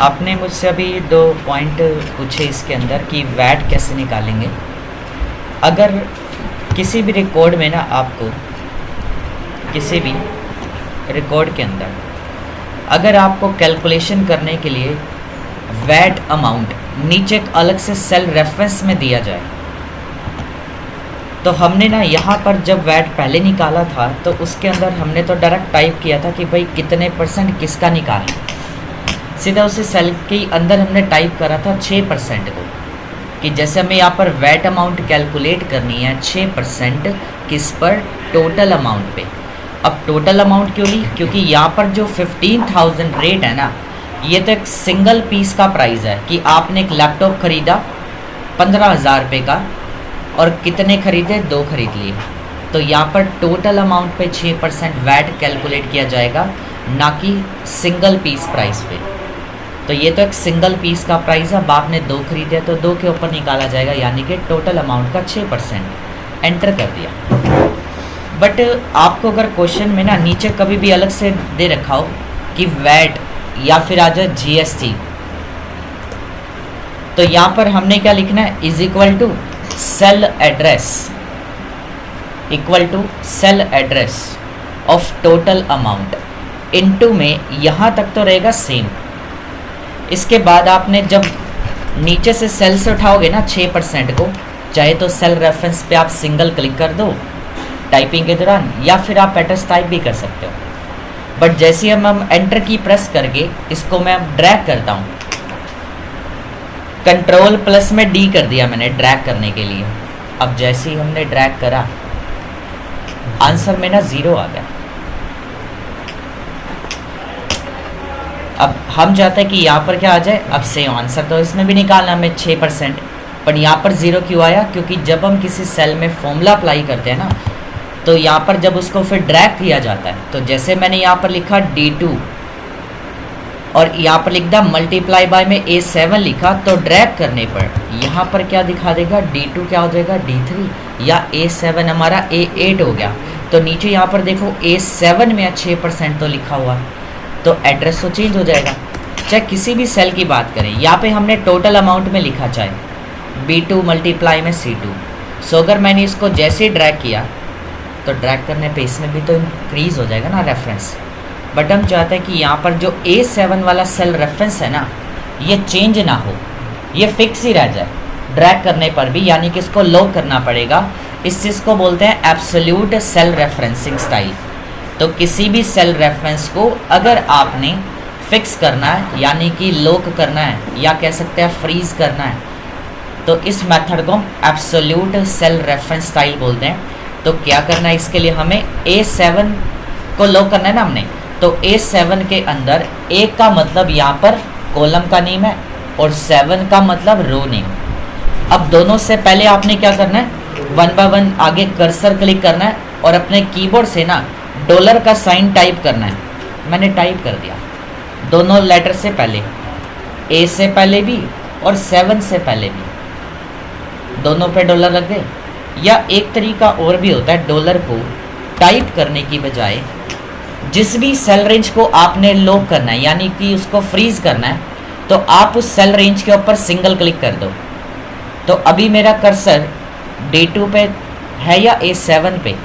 आपने मुझसे अभी 2 पॉइंट पूछे इसके अंदर कि वैट कैसे निकालेंगे। अगर किसी भी रिकॉर्ड में ना आपको किसी भी रिकॉर्ड के अंदर अगर आपको कैलकुलेशन करने के लिए वैट अमाउंट नीचे एक अलग से सेल रेफरेंस में दिया जाए, तो हमने ना यहाँ पर जब वैट पहले निकाला था तो उसके अंदर हमने तो डायरेक्ट टाइप किया था कि भाई कितने % किसका निकालें। सीधा उसी सेल के अंदर हमने टाइप करा था 6% को, कि जैसे हमें यहाँ पर वैट अमाउंट कैलकुलेट करनी है 6% किस पर, टोटल अमाउंट पे। अब टोटल अमाउंट क्यों ली, क्योंकि यहाँ पर जो 15,000 रेट है ना, ये तो एक सिंगल पीस का प्राइस है कि आपने एक लैपटॉप ख़रीदा 15,000 रुपये का और कितने खरीदे, 2 खरीद लिए। तो यहाँ पर टोटल अमाउंट पे 6% वैट कैलकुलेट किया जाएगा, ना कि सिंगल पीस प्राइस पे। तो ये तो एक सिंगल पीस का प्राइस है, अब आपने 2 खरीदे तो 2 के ऊपर निकाला जाएगा, यानी कि टोटल अमाउंट का 6% एंटर कर दिया। बट आपको अगर क्वेश्चन में ना नीचे कभी भी अलग से दे रखा हो कि वैट या फिर आ जाए GST, तो यहाँ पर हमने क्या लिखना है, is equal to cell address, equal to cell address of total amount into में यहाँ तक तो रहेगा सेम। इसके बाद आपने जब नीचे से सेल से उठाओगे ना 6% को, चाहे तो सेल रेफरेंस पे आप सिंगल क्लिक कर दो टाइपिंग के दौरान, या फिर आप एड्रेस टाइप भी कर सकते हो। बट जैसे हम एंटर की प्रेस करके इसको मैं ड्रैग करता हूँ, कंट्रोल प्लस में D कर दिया मैंने ड्रैग करने के लिए। अब जैसे ही हमने ड्रैग करा आंसर में ना 0 आ गया। अब हम चाहते हैं कि यहाँ पर क्या आ जाए, अब सेम आंसर तो इसमें भी निकालना हमें 6%, पर यहाँ पर 0 क्यों आया, क्योंकि जब हम किसी सेल में फॉर्मूला अप्लाई करते हैं ना, तो यहाँ पर जब उसको फिर ड्रैग किया जाता है, तो जैसे मैंने यहाँ पर लिखा D2 और यहाँ पर लिख दिया मल्टीप्लाई बाय में A7 लिखा, तो ड्रैग करने पर यहाँ पर क्या दिखा देगा, D2 क्या हो जाएगा D3, या A7 हमारा A8 हो गया। तो नीचे यहाँ पर देखो A7 में 6% तो लिखा हुआ, तो एड्रेस तो चेंज हो जाएगा। चाहे किसी भी सेल की बात करें, यहाँ पे हमने टोटल अमाउंट में लिखा चाहे B2 मल्टीप्लाई में C2, सो अगर मैंने इसको जैसे ही ड्रैग किया तो ड्रैग करने पे इसमें भी तो इंक्रीज़ हो जाएगा ना रेफरेंस। बट हम चाहते हैं कि यहाँ पर जो A7 वाला सेल रेफरेंस है ना, ये चेंज ना हो, ये फिक्स ही रह जाए ड्रैग करने पर भी, यानी कि इसको लॉक करना पड़ेगा। इस चीज़ को बोलते हैं एब्सोल्यूट सेल रेफरेंसिंग स्टाइल। तो किसी भी सेल रेफरेंस को अगर आपने फिक्स करना है, यानी कि लॉक करना है, या कह सकते हैं फ्रीज करना है, तो इस मेथड को हम एब्सोल्यूट सेल रेफरेंस स्टाइल बोलते हैं। तो क्या करना है, इसके लिए हमें A7 को लॉक करना है ना हमने, तो A7 के अंदर A का मतलब यहाँ पर कॉलम का नेम है और 7 का मतलब रो नेम। अब दोनों से पहले आपने क्या करना है, 1 बाय 1 आगे कर्सर क्लिक करना है और अपने कीबोर्ड से ना डॉलर का साइन टाइप करना है। मैंने टाइप कर दिया दोनों लेटर से पहले, A से पहले भी और 7 से पहले भी, दोनों पे डॉलर लग गए। या एक तरीका और भी होता है डॉलर को टाइप करने की बजाय, जिस भी सेल रेंज को आपने लॉक करना है, यानी कि उसको फ्रीज करना है, तो आप उस सेल रेंज के ऊपर सिंगल क्लिक कर दो। तो अभी मेरा कर्सर D2 पे है या A7 पे,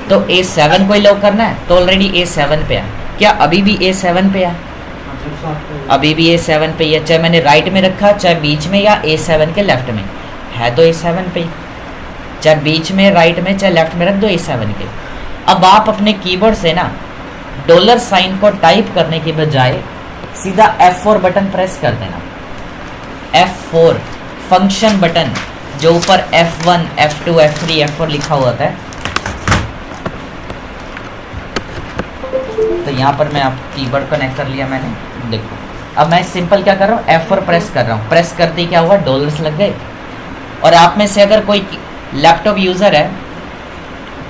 तो A7 को ही लॉक करना है, तो ऑलरेडी A7 पे है। क्या अभी भी A7 पे है? अभी भी A7 पे है, चाहे मैंने राइट में रखा, चाहे बीच में, या A7 के लेफ्ट में है, तो A7 पे, चाहे बीच में, राइट में, चाहे लेफ्ट में रख दो A7 के। अब आप अपने कीबोर्ड से ना डॉलर साइन को टाइप करने के बजाय सीधा F4 बटन प्रेस कर देना। F4 फंक्शन बटन, जो ऊपर F1, F2, F3, F4 लिखा हुआ था। तो यहाँ पर मैं आप कीबोर्ड कनेक्ट कर लिया मैंने, देखो अब मैं सिंपल क्या कर रहा हूँ, F4 प्रेस कर रहा हूँ। प्रेस करते ही क्या हुआ, डॉलर्स लग गए। और आप में से अगर कोई लैपटॉप यूज़र है,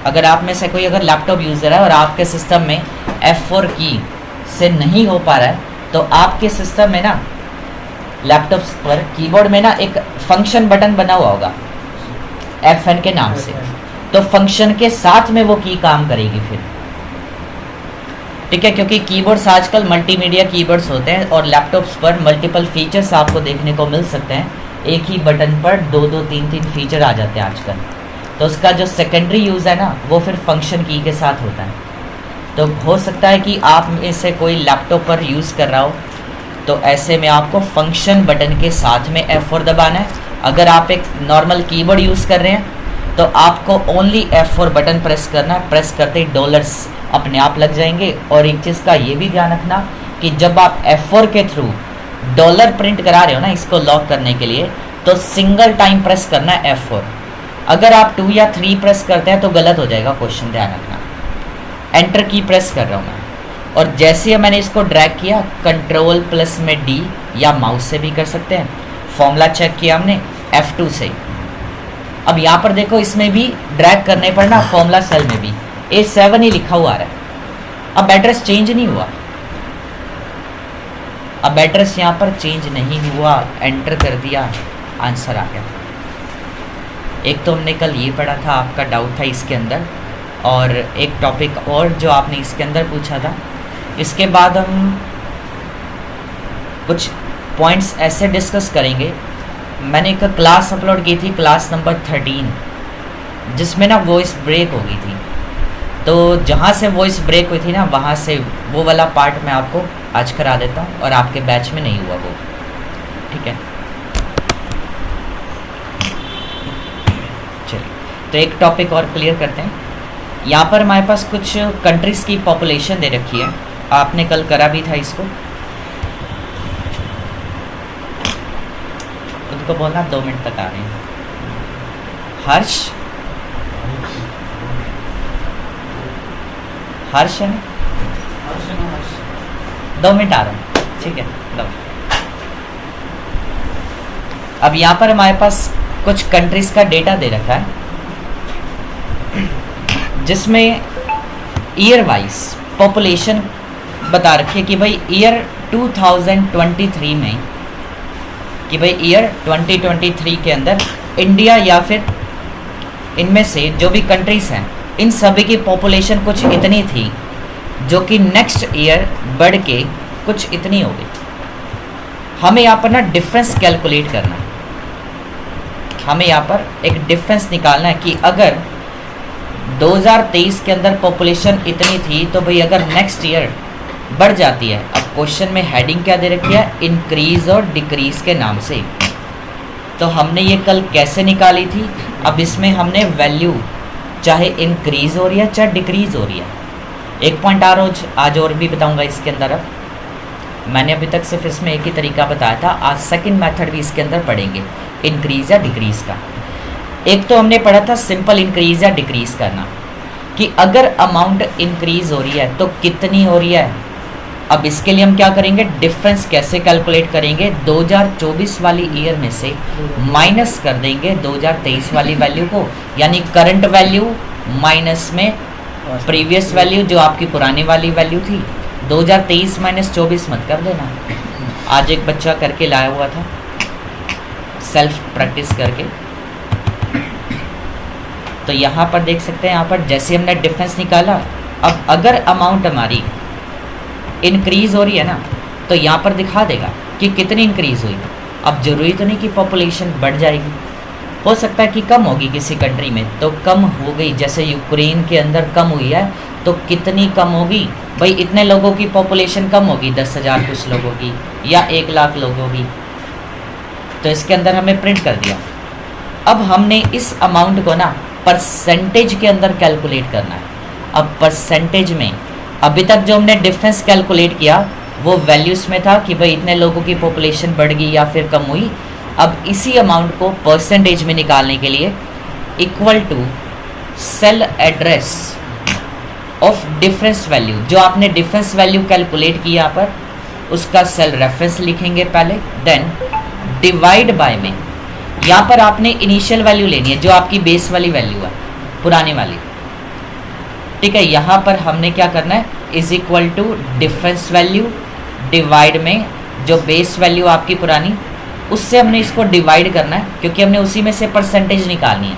अगर लैपटॉप यूज़र है और आपके सिस्टम में F4 की से नहीं हो पा रहा है, तो आपके सिस्टम में ना लैपटॉप्स पर कीबोर्ड में ना एक फंक्शन बटन बना हुआ होगा FN के नाम से, तो फंक्शन के साथ में वो की काम करेगी फिर, ठीक है, क्योंकि कीबोर्ड्स आजकल मल्टीमीडिया कीबोर्ड्स होते हैं और लैपटॉप्स पर मल्टीपल फीचर्स आपको देखने को मिल सकते हैं। एक ही बटन पर दो दो तीन तीन फीचर आ जाते हैं आजकल। तो उसका जो सेकेंडरी यूज़ है ना, वो फिर फंक्शन की के साथ होता है। तो हो सकता है कि आप में से कोई लैपटॉप पर यूज़ कर रहा हो, तो ऐसे में आपको फंक्शन बटन के साथ में F4 दबाना है। अगर आप एक नॉर्मल कीबोर्ड यूज़ कर रहे हैं तो आपको ओनली F4 बटन प्रेस करना है। प्रेस करते ही डॉलर्स अपने आप लग जाएंगे। और एक चीज़ का ये भी ध्यान रखना कि जब आप F4 के थ्रू डॉलर प्रिंट करा रहे हो ना, इसको लॉक करने के लिए, तो सिंगल टाइम प्रेस करना है F4। अगर आप 2 या 3 प्रेस करते हैं तो गलत हो जाएगा क्वेश्चन, ध्यान रखना। एंटर की प्रेस कर रहा हूँ मैं, और जैसे ही मैंने इसको ड्रैग किया, कंट्रोल प्लस में D या माउस से भी कर सकते हैं। फॉर्मूला चेक किया हमने F2 से। अब यहाँ पर देखो, इसमें भी ड्रैग करने पर ना फॉर्मूला सेल में भी A7 ही लिखा हुआ आ रहा है। अब एड्रेस चेंज नहीं हुआ, अब एड्रेस यहाँ पर चेंज नहीं हुआ। एंटर कर दिया, आंसर आ गया। एक तो हमने कल ये पढ़ा था, आपका डाउट था इसके अंदर, और एक टॉपिक और जो आपने इसके अंदर पूछा था। इसके बाद हम कुछ पॉइंट्स ऐसे डिस्कस करेंगे। मैंने एक क्लास अपलोड की थी, क्लास नंबर 13, जिसमें ना वॉइस ब्रेक हो गई थी। तो जहाँ से वॉइस ब्रेक हुई थी ना, वहाँ से वो वाला पार्ट मैं आपको आज करा देता हूँ, और आपके बैच में नहीं हुआ वो, ठीक है। चलिए, तो एक टॉपिक और क्लियर करते हैं। यहाँ पर हमारे पास कुछ कंट्रीज़ की पॉपुलेशन दे रखी है, आपने कल करा भी था इसको। उनको बोलना 2 मिनट तक आ रहे हैं। हर्ष, हर्ष है ना? 2 मिनट आ रहा हूँ, ठीक है। 2। अब यहाँ पर हमारे पास कुछ कंट्रीज़ का डेटा दे रखा है, जिसमें ईयर वाइज पॉपुलेशन बता रखी है कि भाई ईयर 2023 में, कि भाई ईयर 2023 के अंदर इंडिया या फिर इनमें से जो भी कंट्रीज़ हैं, इन सभी की पॉपुलेशन कुछ इतनी थी, जो कि नेक्स्ट ईयर बढ़ के कुछ इतनी हो गई। हमें यहाँ पर ना डिफरेंस कैलकुलेट करना है। हमें यहाँ पर एक डिफरेंस निकालना है कि अगर 2023 के अंदर पॉपुलेशन इतनी थी, तो भाई अगर नेक्स्ट ईयर बढ़ जाती है। अब क्वेश्चन में हेडिंग क्या दे रखी है? इंक्रीज और डिक्रीज के नाम से। तो हमने ये कल कैसे निकाली थी? अब इसमें हमने वैल्यू चाहे इंक्रीज हो रही है चाहे डिक्रीज हो रही है। एक पॉइंट आज और भी बताऊंगा इसके अंदर। अब मैंने अभी तक सिर्फ इसमें एक ही तरीका बताया था, आज सेकंड मेथड भी इसके अंदर पढ़ेंगे, इंक्रीज या डिक्रीज का। एक तो हमने पढ़ा था सिंपल इंक्रीज या डिक्रीज करना, कि अगर अमाउंट इंक्रीज हो रही है तो कितनी हो रही है। अब इसके लिए हम क्या करेंगे? डिफरेंस कैसे कैलकुलेट करेंगे? 2024 वाली ईयर में से माइनस कर देंगे 2023 वाली वैल्यू को, यानी करंट वैल्यू माइनस में प्रीवियस वैल्यू जो आपकी पुरानी वाली वैल्यू थी। 2023 माइनस 24 मत कर देना। आज एक बच्चा करके लाया हुआ था, सेल्फ प्रैक्टिस करके। तो यहाँ पर देख सकते हैं, यहाँ पर जैसे हमने डिफरेंस निकाला, अब अगर अमाउंट हमारी इंक्रीज़ हो रही है ना, तो यहाँ पर दिखा देगा कि कितनी इंक्रीज़ हुई। अब जरूरी तो नहीं कि पॉपुलेशन बढ़ जाएगी, हो सकता है कि कम होगी किसी कंट्री में, तो कम हो गई। जैसे यूक्रेन के अंदर कम हुई है, तो कितनी कम होगी भाई? इतने लोगों की पॉपुलेशन कम होगी, 10,000 कुछ लोगों की या 1 लाख लोगों की। तो इसके अंदर हमें प्रिंट कर दिया। अब हमने इस अमाउंट को ना परसेंटेज के अंदर कैलकुलेट करना है। अब परसेंटेज में अभी तक जो हमने डिफरेंस कैलकुलेट किया वो वैल्यूज़ में था कि भाई इतने लोगों की पॉपुलेशन बढ़ गई या फिर कम हुई। अब इसी अमाउंट को परसेंटेज में निकालने के लिए equal to cell address of difference value, जो आपने डिफरेंस वैल्यू कैलकुलेट की यहाँ पर, उसका सेल रेफरेंस लिखेंगे पहले, देन डिवाइड बाय में यहाँ पर आपने इनिशियल वैल्यू लेनी है, जो आपकी बेस वाली वैल्यू है, पुरानी वाली, ठीक है। यहाँ पर हमने क्या करना है? Is equal to difference value divide में जो बेस वैल्यू आपकी पुरानी, उससे हमने इसको डिवाइड करना है, क्योंकि हमने उसी में से परसेंटेज निकालनी है।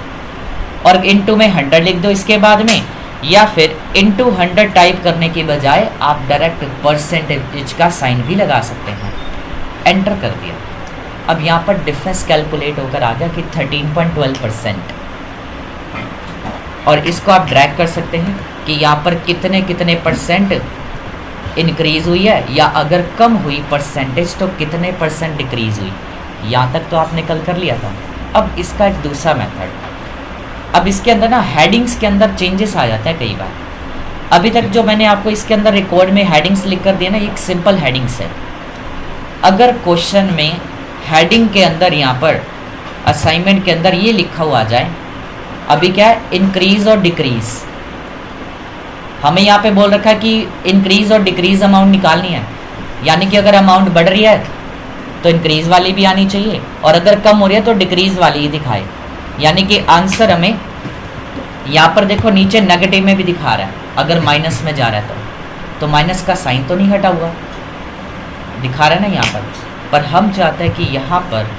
और इनटू में 100 लिख दो इसके बाद में। या फिर इनटू 100 टाइप करने के बजाय आप डायरेक्ट परसेंटेज का साइन भी लगा सकते हैं। एंटर कर दिया। अब यहाँ पर डिफरेंस कैलकुलेट होकर आ गया कि 13.12%। और इसको आप ड्रैग कर सकते हैं कि यहाँ पर कितने कितने परसेंट इंक्रीज़ हुई है, या अगर कम हुई परसेंटेज तो कितने परसेंट डिक्रीज़ हुई। यहाँ तक तो आपने कल कर लिया था। अब इसका एक दूसरा मेथड, अब इसके अंदर ना हेडिंग्स के अंदर चेंजेस आ जाते हैं कई बार। अभी तक जो मैंने आपको इसके अंदर रिकॉर्ड में हेडिंग्स लिख कर दिए ना, एक सिंपल हेडिंग्स है। अगर क्वेश्चन में हेडिंग के अंदर यहाँ पर असाइनमेंट के अंदर ये लिखा हुआ जाए, अभी क्या है, इंक्रीज और डिक्रीज, हमें यहाँ पे बोल रखा है कि इंक्रीज और डिक्रीज अमाउंट निकालनी है, यानी कि अगर अमाउंट बढ़ रही है तो इंक्रीज वाली भी आनी चाहिए, और अगर कम हो रही है तो डिक्रीज वाली ही दिखाए। यानी कि आंसर हमें यहाँ पर देखो नीचे नेगेटिव में भी दिखा रहा है, अगर माइनस में जा रहा है तो माइनस का साइन तो नहीं हटा हुआ, दिखा रहा है ना यहाँ पर हम चाहते हैं कि यहाँ पर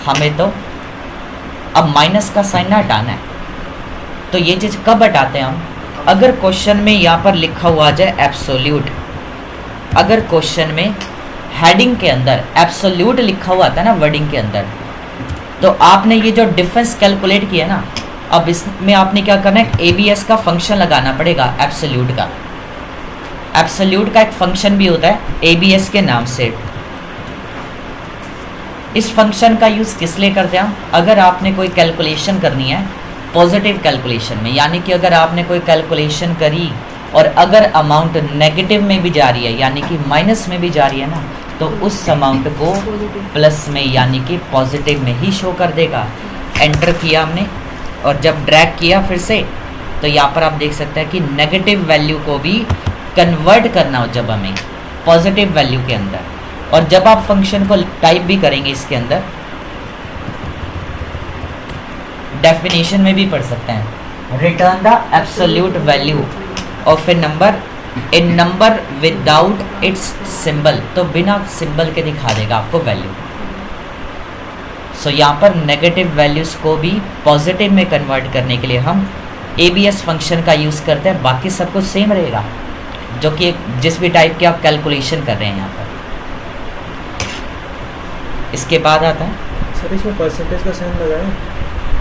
हमें तो अब माइनस का साइन ना हटाना है। तो ये चीज़ कब हटाते हैं हम, अगर क्वेश्चन में यहाँ पर लिखा हुआ जाए एब्सोल्यूट, अगर क्वेश्चन में हेडिंग के अंदर एब्सोल्यूट लिखा हुआ था ना वर्डिंग के अंदर, तो आपने ये जो डिफरेंस कैलकुलेट किया ना, अब इसमें आपने क्या करना है, एबीएस का फंक्शन लगाना पड़ेगा एब्सोल्यूट का। एब्सोल्यूट का एक फंक्शन भी होता है एबीएस के नाम से। इस फंक्शन का यूज़ किस लिए करते हैं हम, अगर आपने कोई कैलकुलेशन करनी है पॉजिटिव कैलकुलेशन में, यानी कि अगर आपने कोई कैलकुलेशन करी और अगर अमाउंट नेगेटिव में भी जा रही है, यानी कि माइनस में भी जा रही है ना, तो उस अमाउंट को प्लस में यानी कि पॉजिटिव में ही शो कर देगा। एंटर किया हमने, और जब ड्रैग किया फिर से, तो यहाँ पर आप देख सकते हैं कि नेगेटिव वैल्यू को भी कन्वर्ट करना हो जब हमें पॉजिटिव वैल्यू के अंदर, और जब आप फंक्शन को टाइप भी करेंगे इसके अंदर, डेफिनेशन में भी पढ़ सकते हैं, return the absolute value of A number in number without its symbol, तो बिना सिंबल के दिखा देगा आपको वैल्यू। सो यहाँ पर नेगेटिव वैल्यूज़ को भी पॉजिटिव में कन्वर्ट करने के लिए हम एबीएस फंक्शन का यूज़ करते हैं, बाकी सब कुछ सेम रहेगा, जो कि जिस भी टाइप की आप कैलकुलेशन कर रहे हैं यहाँ पर। इसके बाद आता है सर इसमें परसेंटेज का साइन लगाएं,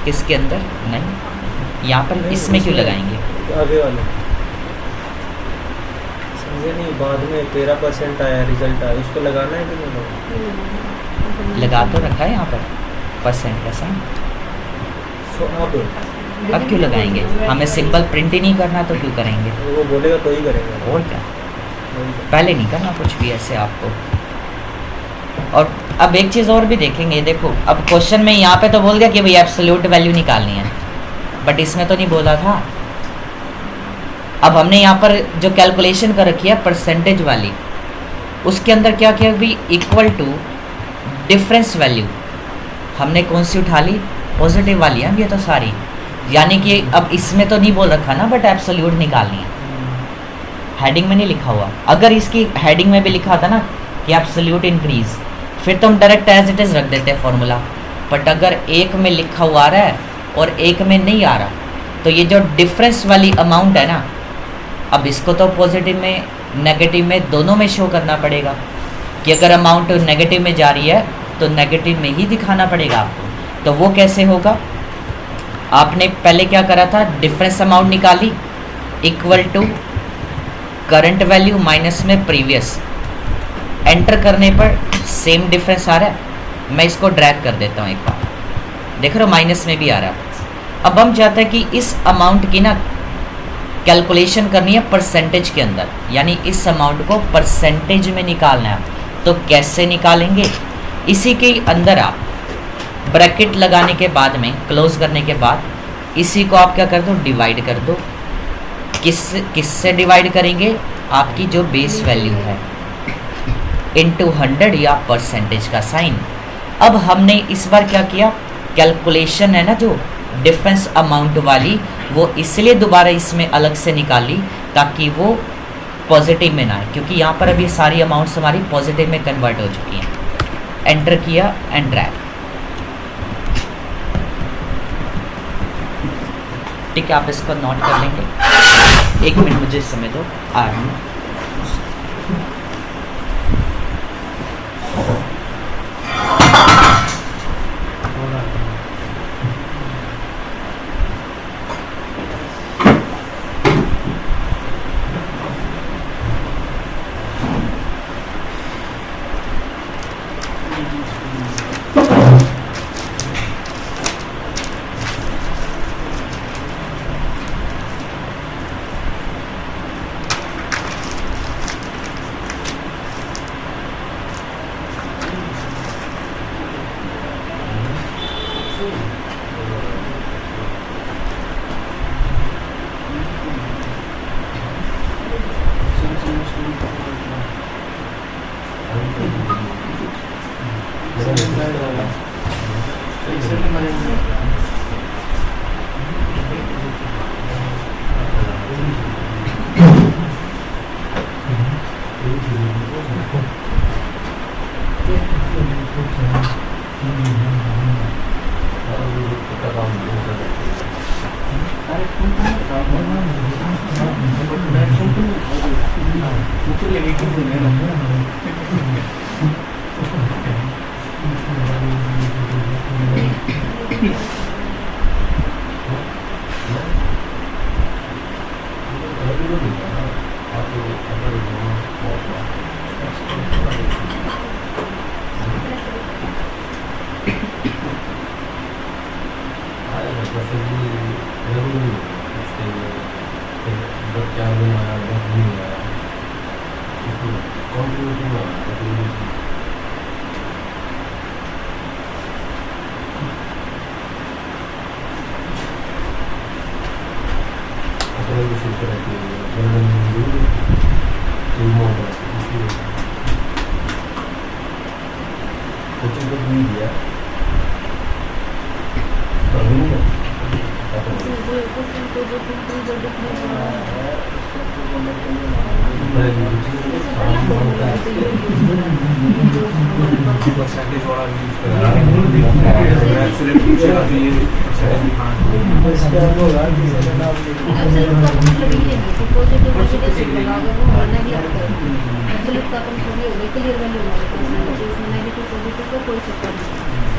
किसके अंदर, नहीं यहाँ पर इसमें क्यों लगाएंगे, आगे वाले समझे नहीं, बाद में 13% आया रिजल्ट आया, उसको लगाना है कि नहीं लगा तो रखा है यहाँ पर परसेंट का साइन, तो अब क्यों लगाएंगे, हमें सिंबल प्रिंट ही नहीं करना तो क्यों करेंगे, वो बोलेगा तो ही करेंगे, और क्या, पहले नहीं करना कुछ भी ऐसे आपको। और अब एक चीज़ और भी देखेंगे, देखो अब क्वेश्चन में यहाँ पे तो बोल दिया कि भाई एब्सोल्यूट वैल्यू निकालनी है, बट इसमें तो नहीं बोला था। अब हमने यहाँ पर जो कैलकुलेशन कर रखी है परसेंटेज वाली, उसके अंदर क्या किया भाई, इक्वल टू डिफरेंस वैल्यू, हमने कौन सी उठा ली, पॉजिटिव वाली है ये तो सारी, यानी कि अब इसमें तो नहीं बोल रखा ना, बट एब्सोल्यूट निकालनी है, हेडिंग में नहीं लिखा हुआ। अगर इसकी हेडिंग में भी लिखा था ना कि एब्सोल्यूट इंक्रीज, फिर तो हम डायरेक्ट एज इट इज़ रख देते हैं फॉर्मूला, बट अगर एक में लिखा हुआ आ रहा है और एक में नहीं आ रहा, तो ये जो डिफरेंस वाली अमाउंट है ना, अब इसको तो पॉजिटिव में नेगेटिव में दोनों में शो करना पड़ेगा, कि अगर अमाउंट नेगेटिव में जा रही है तो नेगेटिव में ही दिखाना पड़ेगा आपको। तो वो कैसे होगा, आपने पहले क्या करा था, डिफरेंस अमाउंट निकाली equal to current value minus में प्रीवियस, एंटर करने पर सेम डिफरेंस आ रहा है। मैं इसको ड्रैग कर देता हूँ एक बार, देख रहे हो माइनस में भी आ रहा है। अब हम चाहते हैं कि इस अमाउंट की ना कैलकुलेशन करनी है परसेंटेज के अंदर, यानी इस अमाउंट को परसेंटेज में निकालना है। तो कैसे निकालेंगे, इसी के अंदर आप ब्रैकेट लगाने के बाद में, क्लोज करने के बाद इसी को आप क्या कर दो, डिवाइड कर दो। किससे डिवाइड करेंगे, आपकी जो बेस वैल्यू है इनटू 100 या परसेंटेज का साइन। अब हमने इस बार क्या किया, कैलकुलेशन है ना जो डिफरेंस अमाउंट वाली, वो इसलिए दोबारा इसमें अलग से निकाली ताकि वो पॉजिटिव में ना आए, क्योंकि यहाँ पर अभी सारी अमाउंट्स हमारी पॉजिटिव में कन्वर्ट हो चुकी हैं। एंटर किया एंड ड्रैग, ठीक है, आप इसको नोट कर लेंगे। एक मिनट मुझे समय दो, आ रहा हूँ।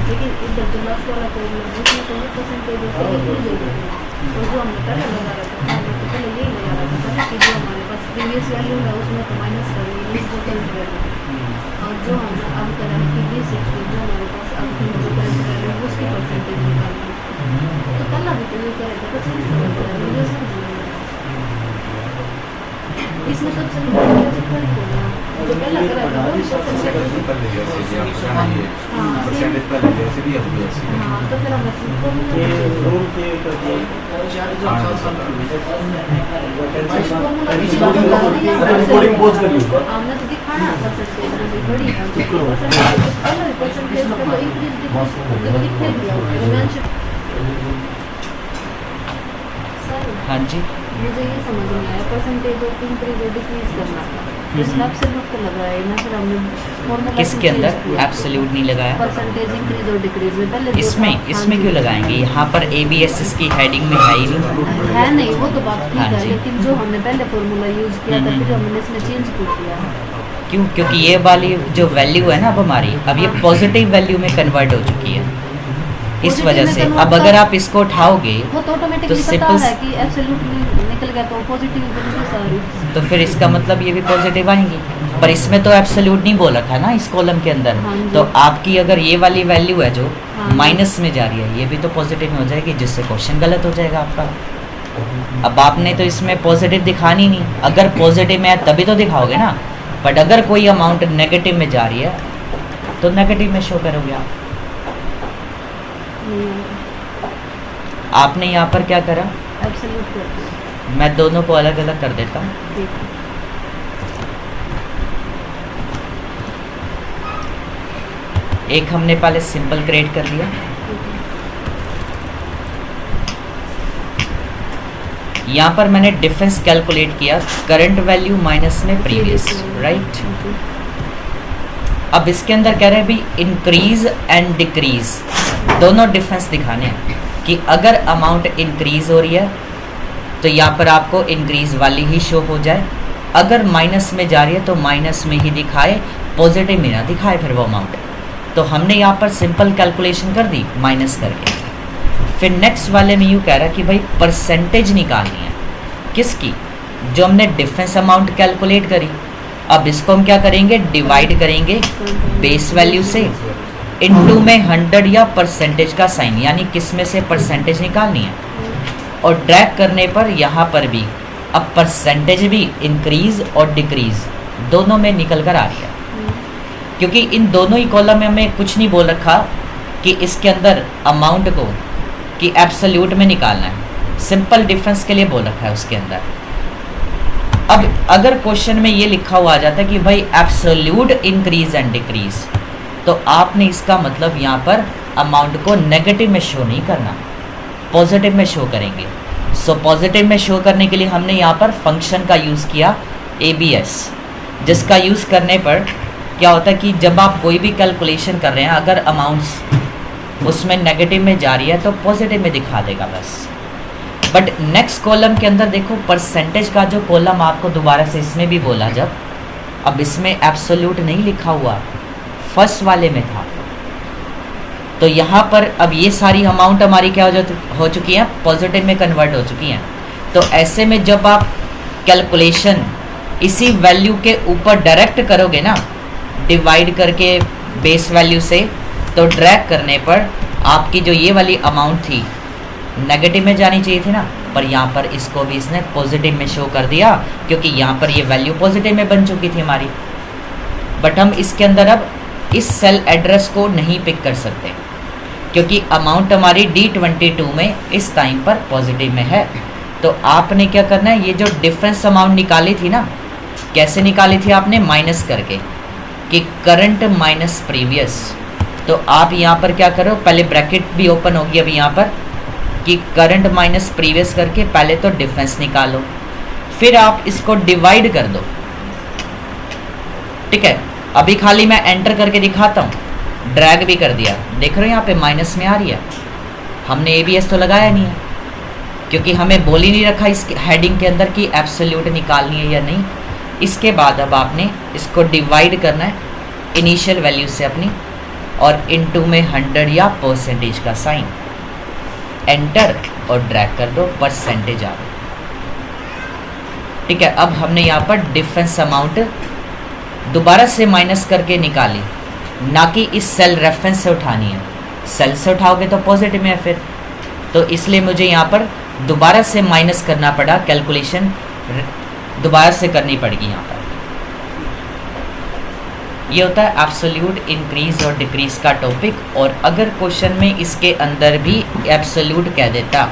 लेकिन इधर जो लास्ट वाला प्रॉब्लम है उसमें तो है परसेंटेज से इंक्रीज हो गई है और जो हमने पहले लगा रखा था हमने तो पहले यही लगा रखा था कि जो हमारे पास प्रीवियस वैल्यू है उसमें तो माइनस कर देंगे इसको करंट वैल्यू और जो हम अब कर रहे हैं कि बीस जो हमारे पास अब जो करंट वैल्यू है उसकी परसेंटेज निकालना तो पहला भी तो ये करेगा तो इसमें तो चलो जो पहला करा था वो हाँ तो फिर हम हमने तो दिखाना परसेंटेज बड़ी परसेंटेज का तो इंक्रीज हाँ जी, मुझे ये समझ नहीं आया परसेंटेज ऑफ इंक्रीज और डिक्रीज करना था इसमें एब्सोल्यूट को लगाया ना फिर हमने फॉर्मूला किसके अंदर एब्सोल्यूट नहीं लगाया? परसेंटेज इंक्रीज और डिक्रीज में पहले इसमें क्यों लगाएंगे? यहाँ पर ABSS की हेडिंग में है ही नहीं। है नहीं, वो तो बात ठीक हाँ है जी। लेकिन जो हमने पहले फॉर्मूला यूज किया था फिर हमने इसमें चेंज किया क्यों? क्योंकि ये वाली जो वैल्यू है ना अब हमारी, अब ये पॉजिटिव वैल्यू में कन्वर्ट हो चुकी है, इस Positive वजह में से convert अब अगर आप इसको उठाओगे वो तो ऑटोमेटिकली तो पता simple- है कि एब्सोल्युटली निकल गया तो पॉजिटिव वैल्यू सारी तो फिर इसका मतलब ये भी पॉजिटिव आएंगी, पर इसमें तो एब्सोल्यूट नहीं बोल रखा ना इस कॉलम के अंदर। हाँ जी। तो आपकी अगर ये वाली वैल्यू है जो हाँ। माइनस में जा रही है, ये भी तो पॉजिटिव में हो जाएगी, जिससे क्वेश्चन गलत हो जाएगा आपका। अब आपने तो इसमें पॉजिटिव दिखानी नहीं, अगर पॉजिटिव में है तभी तो दिखाओगे ना, बट अगर कोई अमाउंट नेगेटिव में जा रही है तो नेगेटिव में शो करोगे आप। आपने यहाँ पर क्या करा, एब्सोल्यूट करते हैं मैं दोनों को अलग अलग कर देता हूँ। ठीक है एक हमने पहले सिंपल क्रिएट कर लिया, ठीक है यहाँ पर मैंने डिफरेंस कैलकुलेट किया, करंट वैल्यू माइनस में प्रीवियस, राइट। अब इसके अंदर कह रहे हैं भी इंक्रीज एंड डिक्रीज दोनों डिफरेंस दिखाने हैं कि अगर अमाउंट इंक्रीज हो रही है तो यहाँ पर आपको इंक्रीज वाली ही शो हो जाए। अगर माइनस में जा रही है तो माइनस में ही दिखाए, पॉजिटिव में ना दिखाए फिर वो अमाउंट। तो हमने यहाँ पर सिंपल कैलकुलेशन कर दी माइनस करके। फिर नेक्स्ट वाले में यूँ कह रहा कि भाई परसेंटेज निकालनी है किसकी, जो हमने डिफरेंस अमाउंट कैलकुलेट करी। अब इसको हम क्या करेंगे, डिवाइड करेंगे बेस वैल्यू से, इनटू में 100 या परसेंटेज का साइन, यानी किस में से परसेंटेज निकालनी है। और ड्रैग करने पर यहाँ पर भी अब परसेंटेज भी इंक्रीज और डिक्रीज दोनों में निकल कर आ रही है, क्योंकि इन दोनों ही कॉलम में हमें कुछ नहीं बोल रखा कि इसके अंदर अमाउंट को कि एब्सोल्यूट में निकालना है, सिंपल डिफरेंस के लिए बोल रखा है उसके अंदर। अब अगर क्वेश्चन में ये लिखा हुआ आ जाता है कि भाई एब्सोल्यूट इंक्रीज एंड डिक्रीज, तो आपने इसका मतलब यहाँ पर अमाउंट को नेगेटिव में शो नहीं करना, पॉजिटिव में शो करेंगे। सो पॉजिटिव में शो करने के लिए हमने यहाँ पर फंक्शन का यूज़ किया ABS, जिसका यूज़ करने पर क्या होता है कि जब आप कोई भी कैलकुलेशन कर रहे हैं, अगर अमाउंट्स उसमें नेगेटिव में जा रही है तो पॉजिटिव में दिखा देगा बस। बट नेक्स्ट कॉलम के अंदर देखो, परसेंटेज का जो कॉलम आपको दोबारा से इसमें भी बोला, जब अब इसमें एब्सोल्यूट नहीं लिखा हुआ, फर्स्ट वाले में था, तो यहाँ पर अब ये सारी अमाउंट हमारी क्या हो चुकी है, पॉजिटिव में कन्वर्ट हो चुकी हैं। तो ऐसे में जब आप कैलकुलेशन इसी वैल्यू के ऊपर डायरेक्ट करोगे ना, डिवाइड करके बेस वैल्यू से, तो ड्रैग करने पर आपकी जो ये वाली अमाउंट थी नेगेटिव में जानी चाहिए थी ना, पर यहाँ पर इसको भी इसने पॉजिटिव में शो कर दिया, क्योंकि यहाँ पर ये वैल्यू पॉजिटिव में बन चुकी थी हमारी। बट हम इसके अंदर अब इस सेल एड्रेस को नहीं पिक कर सकते, क्योंकि अमाउंट हमारी D22 में इस टाइम पर पॉजिटिव में है। तो आपने क्या करना है, ये जो डिफरेंस अमाउंट निकाली थी ना, कैसे निकाली थी आपने, माइनस करके, कि करंट माइनस प्रीवियस। तो आप यहाँ पर क्या करो, पहले ब्रैकेट भी ओपन होगी अभी यहाँ पर, कि करंट माइनस प्रीवियस करके पहले तो डिफरेंस निकालो, फिर आप इसको डिवाइड कर दो। ठीक है, अभी खाली मैं एंटर करके दिखाता हूँ, ड्रैग भी कर दिया, देख रहे हो यहाँ पे माइनस में आ रही है। हमने ABS तो लगाया नहीं है, क्योंकि हमें बोल ही नहीं रखा इस हेडिंग के अंदर कि एब्सोल्यूट निकालनी है या नहीं। इसके बाद अब आपने इसको डिवाइड करना है इनिशियल वैल्यू से अपनी, और इनटू में 100 या परसेंटेज का साइन, एंटर और ड्रैग कर दो, परसेंटेज आ गई। ठीक है, अब हमने यहाँ पर डिफरेंस अमाउंट दोबारा से माइनस करके निकाली, ना कि इस सेल रेफरेंस से उठानी है। सेल से उठाओगे तो पॉजिटिव में है फिर, तो इसलिए मुझे यहाँ पर दोबारा से माइनस करना पड़ा, कैलकुलेशन दोबारा से करनी पड़ेगी यहाँ पर। ये होता है एब्सोल्यूट इंक्रीज और डिक्रीज का टॉपिक। और अगर क्वेश्चन में इसके अंदर भी एब्सोल्यूट कह देता,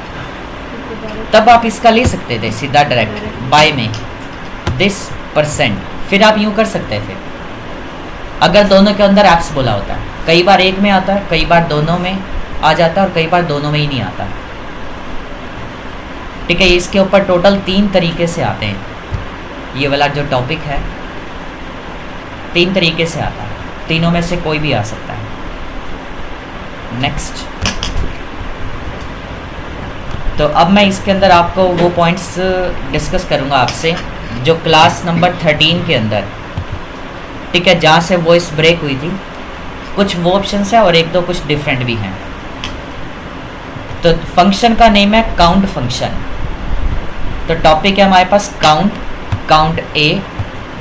तब आप इसका ले सकते थे सीधा डायरेक्ट बाय में दिस परसेंट, फिर आप यूँ कर सकते थे अगर दोनों के अंदर एप्स बोला होता है। कई बार एक में आता है, कई बार दोनों में आ जाता है, और कई बार दोनों में ही नहीं आता। ठीक है, इसके ऊपर टोटल 3 तरीके से आते हैं। ये वाला जो टॉपिक है 3 तरीके से आता है, तीनों में से कोई भी आ सकता है। नेक्स्ट, तो अब मैं इसके अंदर आपको वो पॉइंट्स डिस्कस करूँगा आपसे जो क्लास नंबर 13 के अंदर, ठीक है, जहाँ से वॉइस ब्रेक हुई थी। कुछ वो ऑप्शंस हैं और 1-2 कुछ डिफरेंट भी हैं। तो फंक्शन का नेम है काउंट फंक्शन। तो टॉपिक है हमारे पास काउंट, काउंट ए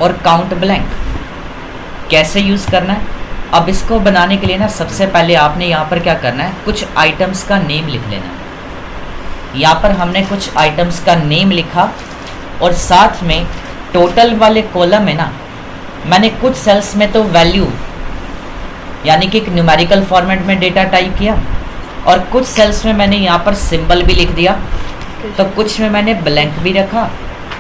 और काउंट ब्लैंक। कैसे यूज़ करना है, अब इसको बनाने के लिए ना सबसे पहले आपने यहाँ पर क्या करना है, कुछ आइटम्स का नेम लिख लेना है। यहाँ पर हमने कुछ आइटम्स का नेम लिखा, और साथ में टोटल वाले कॉलम में ना मैंने कुछ सेल्स में तो वैल्यू यानी कि एक न्यूमेरिकल फॉर्मेट में डेटा टाइप किया, और कुछ सेल्स में मैंने यहाँ पर सिंबल भी लिख दिया, तो कुछ में मैंने ब्लैंक भी रखा,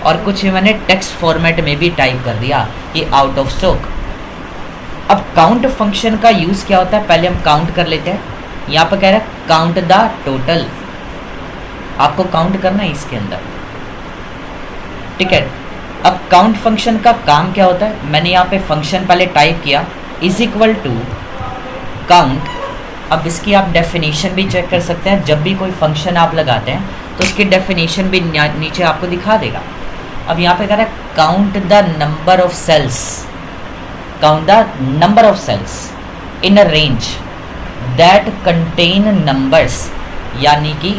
और कुछ में मैंने टेक्स्ट फॉर्मेट में भी टाइप कर दिया कि आउट ऑफ स्टॉक। अब काउंट फंक्शन का यूज़ क्या होता है, पहले हम काउंट कर लेते हैं। यहाँ पर कह रहा है काउंट द टोटल, आपको काउंट करना है इसके अंदर। ठीक है, अब काउंट फंक्शन का काम क्या होता है, मैंने यहाँ पे फंक्शन पहले टाइप किया इज इक्वल टू काउंट। अब इसकी आप डेफिनेशन भी चेक कर सकते हैं, जब भी कोई फंक्शन आप लगाते हैं तो उसकी डेफिनेशन भी नीचे आपको दिखा देगा। अब यहाँ पे कह रहा है count the number of cells, count the number of cells in a range that contain numbers, यानी कि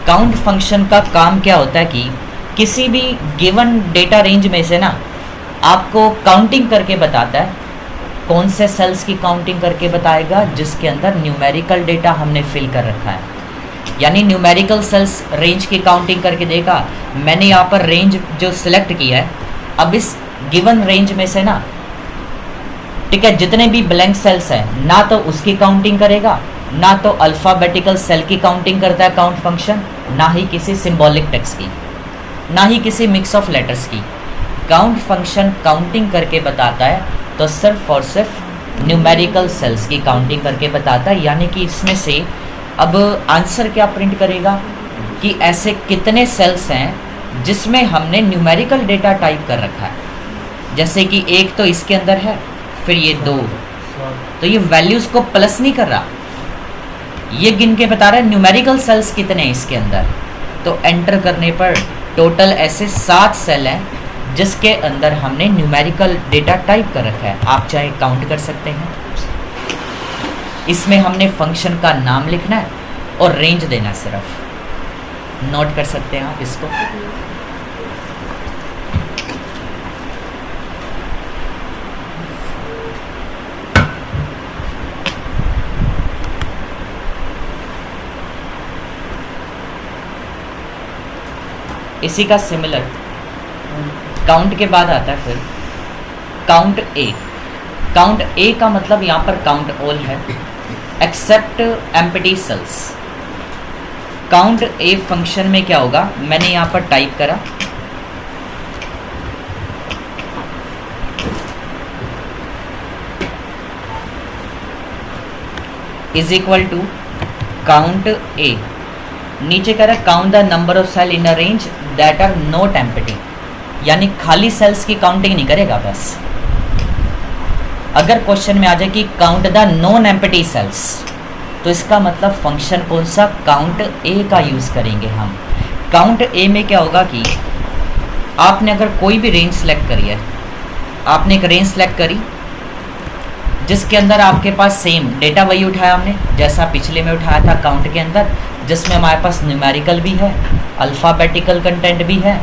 काउंट फंक्शन का काम क्या होता है कि किसी भी गिवन डेटा रेंज में से ना आपको काउंटिंग करके बताता है। कौन से सेल्स की काउंटिंग करके बताएगा? जिसके अंदर न्यूमेरिकल डेटा हमने फिल कर रखा है, यानी न्यूमेरिकल सेल्स रेंज की काउंटिंग करके देगा। मैंने यहाँ पर रेंज जो सिलेक्ट किया है, अब इस गिवन रेंज में से ना, ठीक है, जितने भी ब्लैंक सेल्स हैं ना तो उसकी काउंटिंग करेगा, ना तो अल्फ़ाबेटिकल सेल की काउंटिंग करता है काउंट फंक्शन, ना ही किसी सिंबॉलिक टेक्स्ट की, ना ही किसी मिक्स ऑफ लेटर्स की। काउंट फंक्शन काउंटिंग करके बताता है तो सिर्फ और सिर्फ न्यूमेरिकल सेल्स की काउंटिंग करके बताता है। यानी कि इसमें से अब आंसर क्या प्रिंट करेगा कि ऐसे कितने सेल्स हैं जिसमें हमने न्यूमेरिकल डेटा टाइप कर रखा है। जैसे कि एक तो इसके अंदर है, फिर ये 2, तो ये वैल्यूज़ को प्लस नहीं कर रहा, ये गिन के बता रहा है न्यूमेरिकल सेल्स कितने हैं इसके अंदर। तो एंटर करने पर टोटल ऐसे 7 सेल हैं जिसके अंदर हमने न्यूमेरिकल डेटा टाइप कर रखा है। आप चाहे काउंट कर सकते हैं। इसमें हमने फंक्शन का नाम लिखना है और रेंज देना है, सिर्फ नोट कर सकते हैं आप इसको। इसी का सिमिलर काउंट के बाद आता है फिर काउंट ए। काउंट ए का मतलब यहाँ पर काउंट ऑल है except empty cells. Count A function में क्या होगा, मैंने यहाँ पर टाइप करा is equal to count A, नीचे कह रहा है count the number of cell in a range that are not empty, यानी खाली सेल्स की काउंटिंग नहीं करेगा बस। अगर क्वेश्चन में आ जाए कि count the non empty cells, तो इसका मतलब फंक्शन कौन सा, काउंट ए का यूज़ करेंगे हम। काउंट ए में क्या होगा कि आपने अगर कोई भी रेंज सेलेक्ट करी है, आपने एक रेंज सेलेक्ट करी जिसके अंदर आपके पास सेम डेटा वही उठाया हमने जैसा पिछले में उठाया था काउंट के अंदर, जिसमें हमारे पास न्यूमेरिकल भी है, अल्फ़ाबेटिकल कंटेंट भी है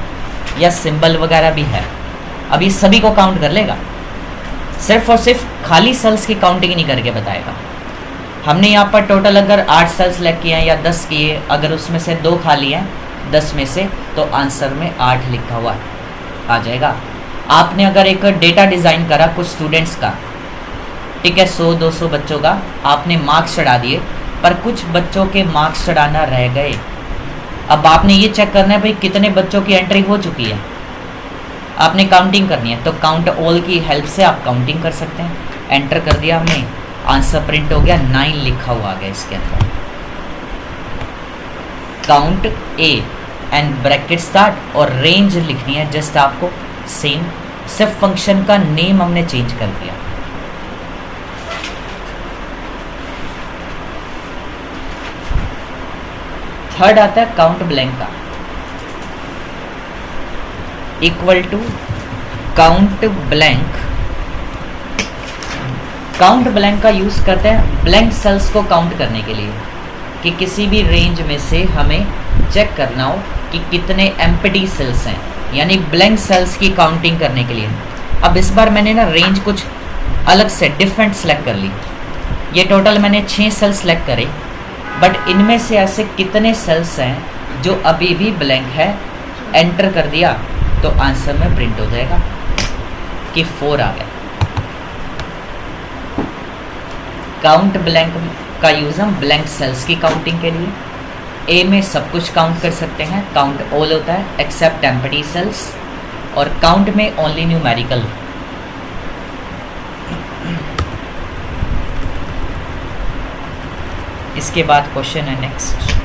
या सिंबल वगैरह भी है। अब ये सभी को काउंट कर लेगा, सिर्फ और सिर्फ खाली सेल्स की काउंटिंग नहीं करके बताएगा। हमने यहाँ पर टोटल अगर 8 सेल्स सेलेक्ट किए हैं या 10 किए, अगर उसमें से 2 खाली हैं 10 में से, तो आंसर में 8 लिखा हुआ आ जाएगा। आपने अगर एक डेटा डिज़ाइन करा कुछ स्टूडेंट्स का, ठीक है, 100-200 बच्चों का, आपने मार्क्स चढ़ा दिए, पर कुछ बच्चों के मार्क्स चढ़ाना रह गए। अब आपने ये चेक करना है भाई कितने बच्चों की एंट्री हो चुकी है, आपने काउंटिंग करनी है। तो काउंट ऑल की हेल्प से आप काउंटिंग कर सकते हैं। एंटर कर दिया हमने, आंसर प्रिंट हो गया, 9 लिखा हुआ आ गया इसके अंदर। Count A and bracket start और रेंज लिखनी है जस्ट आपको सेम, सिर्फ फंक्शन का नेम हमने चेंज कर दिया। थर्ड आता है काउंट ब्लैंक का, equal to count blank. Count blank का यूज़ करते हैं ब्लैंक सेल्स को काउंट करने के लिए, कि किसी भी रेंज में से हमें चेक करना हो कि कितने एम्प्टी सेल्स हैं, यानी ब्लैंक सेल्स की काउंटिंग करने के लिए। अब इस बार मैंने ना रेंज कुछ अलग से डिफरेंट सेलेक्ट कर ली। ये टोटल मैंने 6 सेल्स सेलेक्ट करे, बट इनमें से ऐसे कितने सेल्स हैं जो अभी भी ब्लैंक है। एंटर कर दिया तो आंसर में प्रिंट हो जाएगा कि 4 आ गया। काउंट ब्लैंक का यूज़ हम ब्लैंक सेल्स की काउंटिंग के लिए। ए में सब कुछ काउंट कर सकते हैं, काउंट ऑल होता है एक्सेप्ट एम्प्टी सेल्स, और काउंट में ओनली न्यूमेरिकल। इसके बाद क्वेश्चन है नेक्स्ट।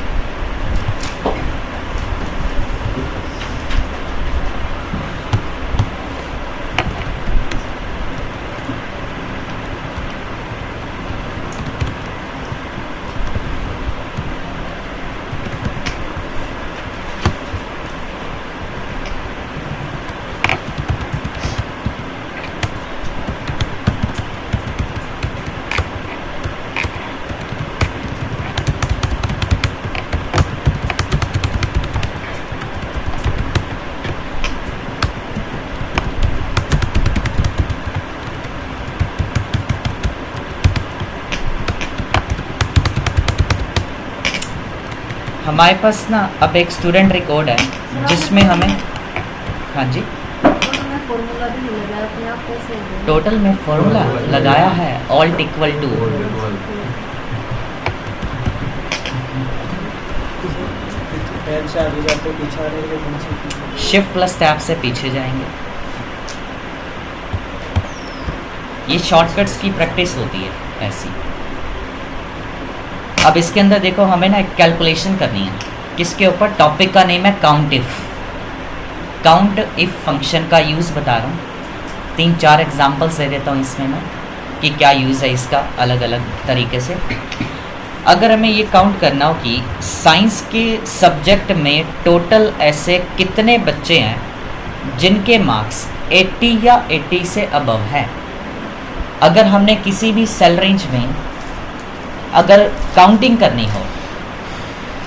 हमारे पास ना अब एक स्टूडेंट रिकॉर्ड है जिसमें हमें, हाँ जी, फॉर्मूला भी नहीं लगाया अपने आप कैसे हो गया? टोटल में फॉर्मूला लगाया है ऑल्ट इक्वल टू, टैब से आगे जाते पीछे आ रहे हैं, शिफ्ट प्लस टैब से पीछे जाएंगे। ये शॉर्टकट्स की प्रैक्टिस होती है ऐसी। अब इसके अंदर देखो हमें ना एक कैलकुलेशन करनी है, किसके ऊपर, टॉपिक का नेम है count if. Count if function का यूज़ बता रहा हूँ, 3-4 एग्जांपल्स दे देता हूँ इसमें मैं कि क्या यूज़ है इसका अलग अलग तरीके से। अगर हमें ये काउंट करना हो कि साइंस के सब्जेक्ट में टोटल ऐसे कितने बच्चे हैं जिनके मार्क्स 80 या 80 से अबव है, अगर हमने किसी भी सेल रेंज में अगर काउंटिंग करनी हो,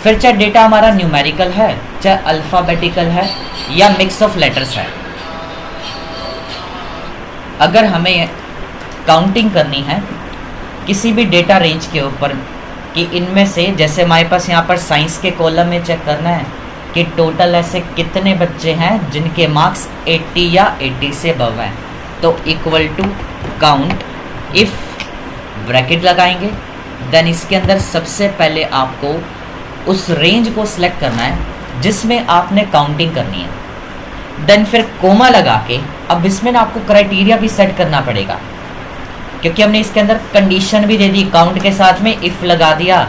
फिर चाहे डेटा हमारा न्यूमेरिकल है, चाहे अल्फ़ाबेटिकल है या मिक्स ऑफ लेटर्स है, अगर हमें काउंटिंग करनी है किसी भी डेटा रेंज के ऊपर कि इनमें से, जैसे हमारे पास यहाँ पर साइंस के कॉलम में चेक करना है कि टोटल ऐसे कितने बच्चे हैं जिनके मार्क्स 80 या 80 से अबव हैं, तो equal to count if bracket लगाएंगे। देन इसके अंदर सबसे पहले आपको उस रेंज को सिलेक्ट करना है जिसमें आपने काउंटिंग करनी है। देन फिर कोमा लगा के अब इसमें ना आपको क्राइटेरिया भी सेट करना पड़ेगा, क्योंकि हमने इसके अंदर कंडीशन भी दे दी, काउंट के साथ में इफ़ लगा दिया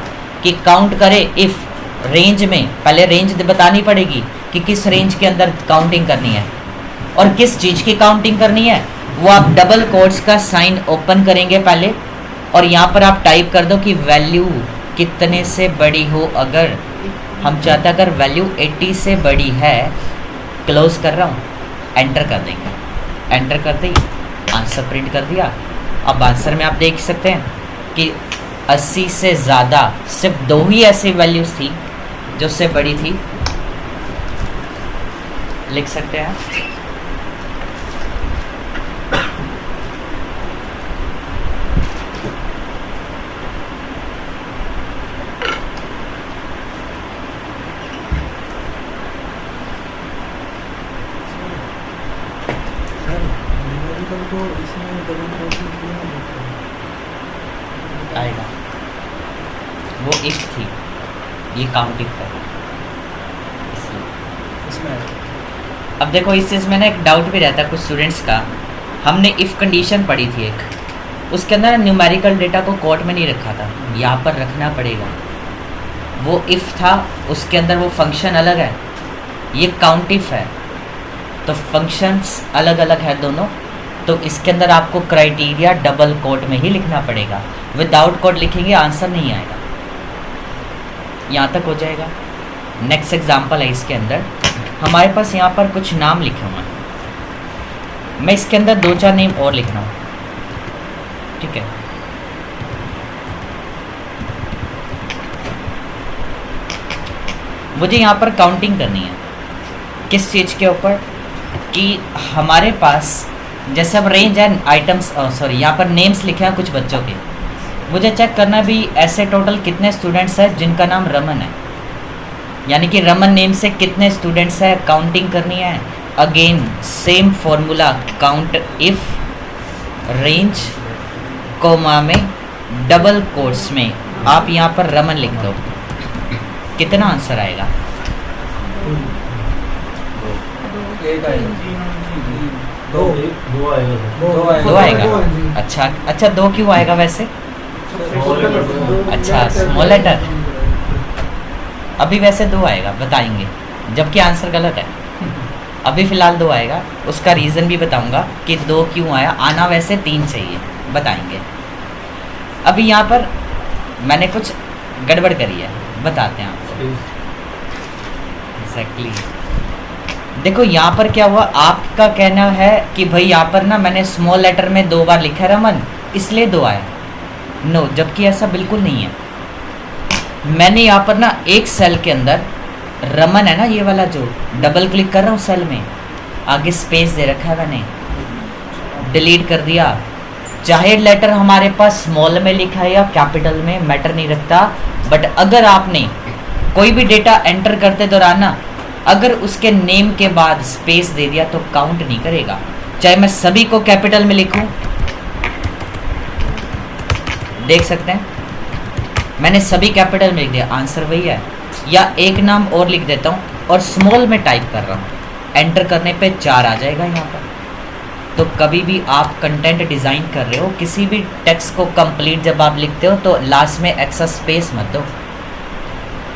कि काउंट करे इफ़ रेंज में। पहले रेंज बतानी पड़ेगी कि किस रेंज के अंदर काउंटिंग करनी है और किस चीज़ की काउंटिंग करनी है। वो आप डबल कोट्स का साइन ओपन करेंगे पहले, और यहाँ पर आप टाइप कर दो कि वैल्यू कितने से बड़ी हो। अगर हम चाहते अगर वैल्यू 80 से बड़ी है, क्लोज कर रहा हूँ, एंटर कर देंगे। एंटर कर दी, आंसर प्रिंट कर दिया। अब आंसर में आप देख सकते हैं कि 80 से ज़्यादा सिर्फ 2 ही ऐसी वैल्यूज़ थी जो उससे बड़ी थी, लिख सकते हैं। तो इसमें डबल कोटिंग क्यों नहीं आएगा, वो इफ थी, ये काउंट इफ है इसलिए। इसमें आएगा। अब देखो इस चीज़ में ना एक डाउट भी रहता है कुछ स्टूडेंट्स का। हमने इफ़ कंडीशन पढ़ी थी एक, उसके अंदर न्यूमेरिकल डेटा को कोट में नहीं रखा था, यहाँ पर रखना पड़ेगा। वो इफ़ था, उसके अंदर वो फंक्शन अलग है, ये काउंट इफ है, तो फंक्शंस अलग अलग है दोनों। तो इसके अंदर आपको क्राइटेरिया डबल कोट में ही लिखना पड़ेगा, विदाउट कोट लिखेंगे आंसर नहीं आएगा। यहाँ तक हो जाएगा। नेक्स्ट एग्जांपल है, इसके अंदर हमारे पास यहाँ पर कुछ नाम लिखे हुए हैं, मैं इसके अंदर 2-4 नेम और लिख रहा हूँ, ठीक है। मुझे यहाँ पर काउंटिंग करनी है किस चीज़ के ऊपर कि हमारे पास जैसे अब रेंज है आइटम्स, सॉरी यहाँ पर नेम्स लिखे हैं कुछ बच्चों के, मुझे चेक करना भी ऐसे टोटल कितने स्टूडेंट्स हैं जिनका नाम रमन है, यानी कि रमन नेम से कितने स्टूडेंट्स हैं, काउंटिंग करनी है। Again same formula, count if range comma में डबल कोट्स में आप यहाँ पर रमन लिख दो, कितना आंसर आएगा? एक आएगा, दो आएगा। अच्छा 2 क्यों आएगा वैसे? अच्छा स्मॉल लेटर, अभी वैसे 2 आएगा, बताएंगे, जबकि आंसर गलत है। अभी फ़िलहाल 2 आएगा, उसका रीज़न भी बताऊंगा कि 2 क्यों आया। आना वैसे 3 चाहिए, बताएंगे। अभी यहाँ पर मैंने कुछ गड़बड़ करी है, बताते हैं आपको। एग्जैक्टली देखो यहाँ पर क्या हुआ, आपका कहना है कि भाई यहाँ पर ना मैंने स्मॉल लेटर में 2 बार लिखा है रमन, इसलिए 2 आया। नो, जबकि ऐसा बिल्कुल नहीं है। मैंने यहाँ पर ना एक सेल के अंदर रमन है ना, ये वाला जो डबल क्लिक कर रहा हूँ सेल में, आगे स्पेस दे रखा है मैंने, डिलीट कर दिया। चाहे लेटर हमारे पास स्मॉल में लिखा है या कैपिटल में, मैटर नहीं रखता, बट अगर आपने कोई भी डेटा एंटर करते दौरान ना अगर उसके नेम के बाद स्पेस दे दिया तो काउंट नहीं करेगा। चाहे मैं सभी को कैपिटल में लिखूं, देख सकते हैं मैंने सभी कैपिटल में लिख दिया, आंसर वही है। या एक नाम और लिख देता हूं और स्मॉल में टाइप कर रहा हूं, एंटर करने पे 4 आ जाएगा यहाँ पर। तो कभी भी आप कंटेंट डिज़ाइन कर रहे हो, किसी भी टेक्स्ट को कंप्लीट जब आप लिखते हो तो लास्ट में एक्स्ट्रा स्पेस मत दो,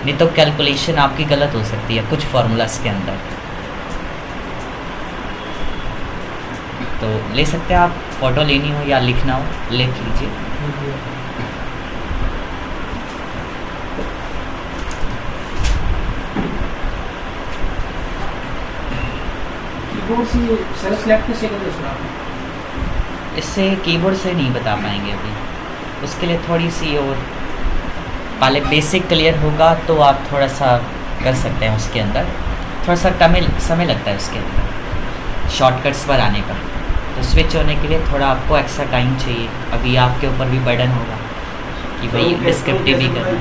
नहीं तो कैलकुलेशन आपकी गलत हो सकती है कुछ फार्मूलाज के अंदर। तो ले सकते हैं आप, फ़ोटो लेनी हो या लिखना हो लिख लीजिए। कीबोर्ड से सेल सेलेक्ट कैसे करते हैं आप? इससे कीबोर्ड से नहीं बता पाएंगे अभी, उसके लिए थोड़ी सी और पहले बेसिक क्लियर होगा तो आप थोड़ा सा कर सकते हैं। उसके अंदर थोड़ा सा समय लगता है उसके अंदर शॉर्टकट्स पर आने का, तो स्विच होने के लिए थोड़ा आपको एक्स्ट्रा टाइम चाहिए। अभी आपके ऊपर भी बर्डन होगा कि भाई डिस्क्रिप्टिव भी करना।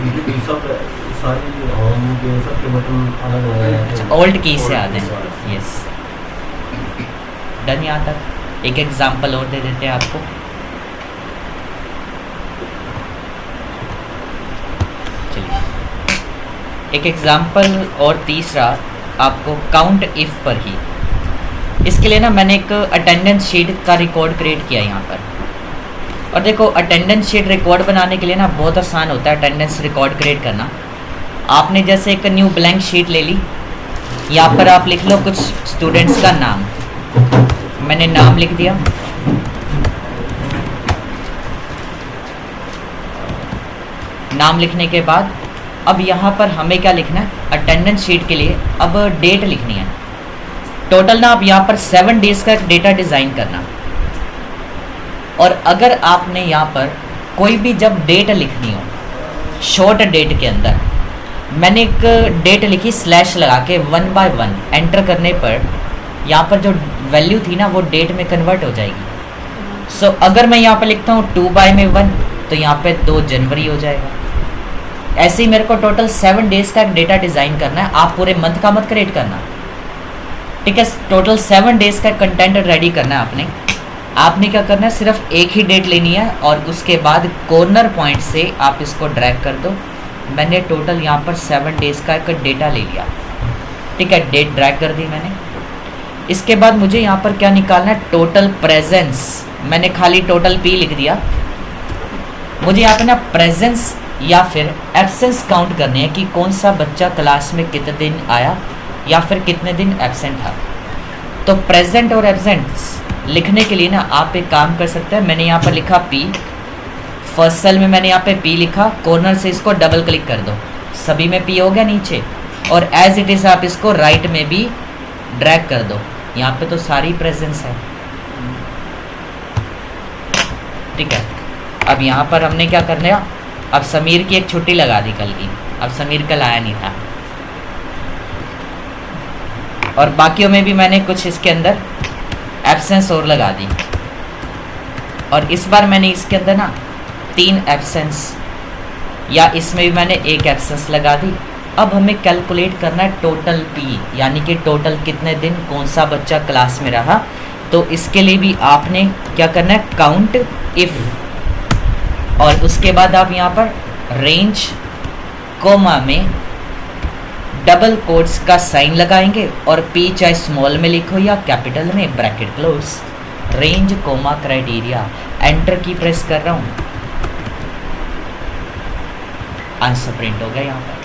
ओल्ड की से आते हैं, यस। डन। यहाँ तक एक एग्जांपल और दे देते हैं आपको। चलिए एक एग्जांपल और तीसरा आपको काउंट इफ पर ही। इसके लिए ना मैंने एक अटेंडेंस शीट का रिकॉर्ड क्रिएट किया यहाँ पर। और देखो अटेंडेंस शीट रिकॉर्ड बनाने के लिए ना बहुत आसान होता है अटेंडेंस रिकॉर्ड क्रिएट करना। आपने जैसे एक न्यू ब्लैंक शीट ले ली, यहाँ पर आप लिख लो कुछ स्टूडेंट्स का नाम। मैंने नाम लिख दिया, नाम लिखने के बाद अब यहाँ पर हमें क्या लिखना है, अटेंडेंस शीट के लिए अब डेट लिखनी है। टोटल ना आप यहाँ पर 7 डेज का डेटा डिज़ाइन करना। और अगर आपने यहाँ पर कोई भी जब डेट लिखनी हो शॉर्ट डेट के अंदर, मैंने एक डेट लिखी स्लैश लगा के 1 by 1, एंटर करने पर यहाँ पर जो वैल्यू थी ना वो डेट में कन्वर्ट हो जाएगी। सो अगर मैं यहाँ पर लिखता हूँ 2 by में 1 तो यहाँ पे 2 जनवरी हो जाएगा। ऐसे ही मेरे को टोटल 7 डेज का डेटा डिज़ाइन करना है। आप पूरे मंथ का मत क्रिएट करना, ठीक है। टोटल 7 डेज का कंटेंट रेडी करना है आपने। आपने क्या करना है, सिर्फ एक ही डेट लेनी है और उसके बाद कॉर्नर पॉइंट से आप इसको ड्रैग कर दो। मैंने टोटल यहाँ पर 7 डेज का एक डेटा ले लिया, ठीक है। डेट ड्रैग कर दी मैंने। इसके बाद मुझे यहाँ पर क्या निकालना है, टोटल प्रेजेंस। मैंने खाली टोटल पी लिख दिया। मुझे यहाँ पे ना प्रेजेंस या फिर एब्सेंस काउंट करने हैं कि कौन सा बच्चा क्लास में कितने दिन आया या फिर कितने दिन एब्सेंट था। तो प्रेजेंट और एब्सेंट्स लिखने के लिए ना आप एक काम कर सकते हैं। मैंने यहाँ पर लिखा पी, फर्स्ट सेल में मैंने यहाँ पे पी लिखा, कॉर्नर से इसको डबल क्लिक कर दो, सभी में पी हो गया नीचे। और एज इट इज़ आप इसको राइट में भी ड्रैग कर दो। यहाँ पे तो सारी प्रेजेंस है, ठीक है। अब यहाँ पर हमने क्या करना है, अब समीर की एक छुट्टी लगा दी कल की, अब समीर कल आया नहीं था। और बाकियों में भी मैंने कुछ इसके अंदर एब्सेंस और लगा दी। और इस बार मैंने इसके अंदर ना 3 एब्सेंस, या इसमें भी मैंने 1 एब्सेंस लगा दी। अब हमें कैलकुलेट करना है टोटल पी, यानी कि टोटल कितने दिन कौन सा बच्चा क्लास में रहा। तो इसके लिए भी आपने क्या करना है, काउंट इफ, और उसके बाद आप यहाँ पर रेंज कोमा में डबल कोट्स का साइन लगाएंगे और पी चाहे स्मॉल में लिखो या कैपिटल में, bracket close, range comma criteria. Enter की प्रेस कर रहा हूँ, आंसर प्रिंट हो गया यहाँ पर।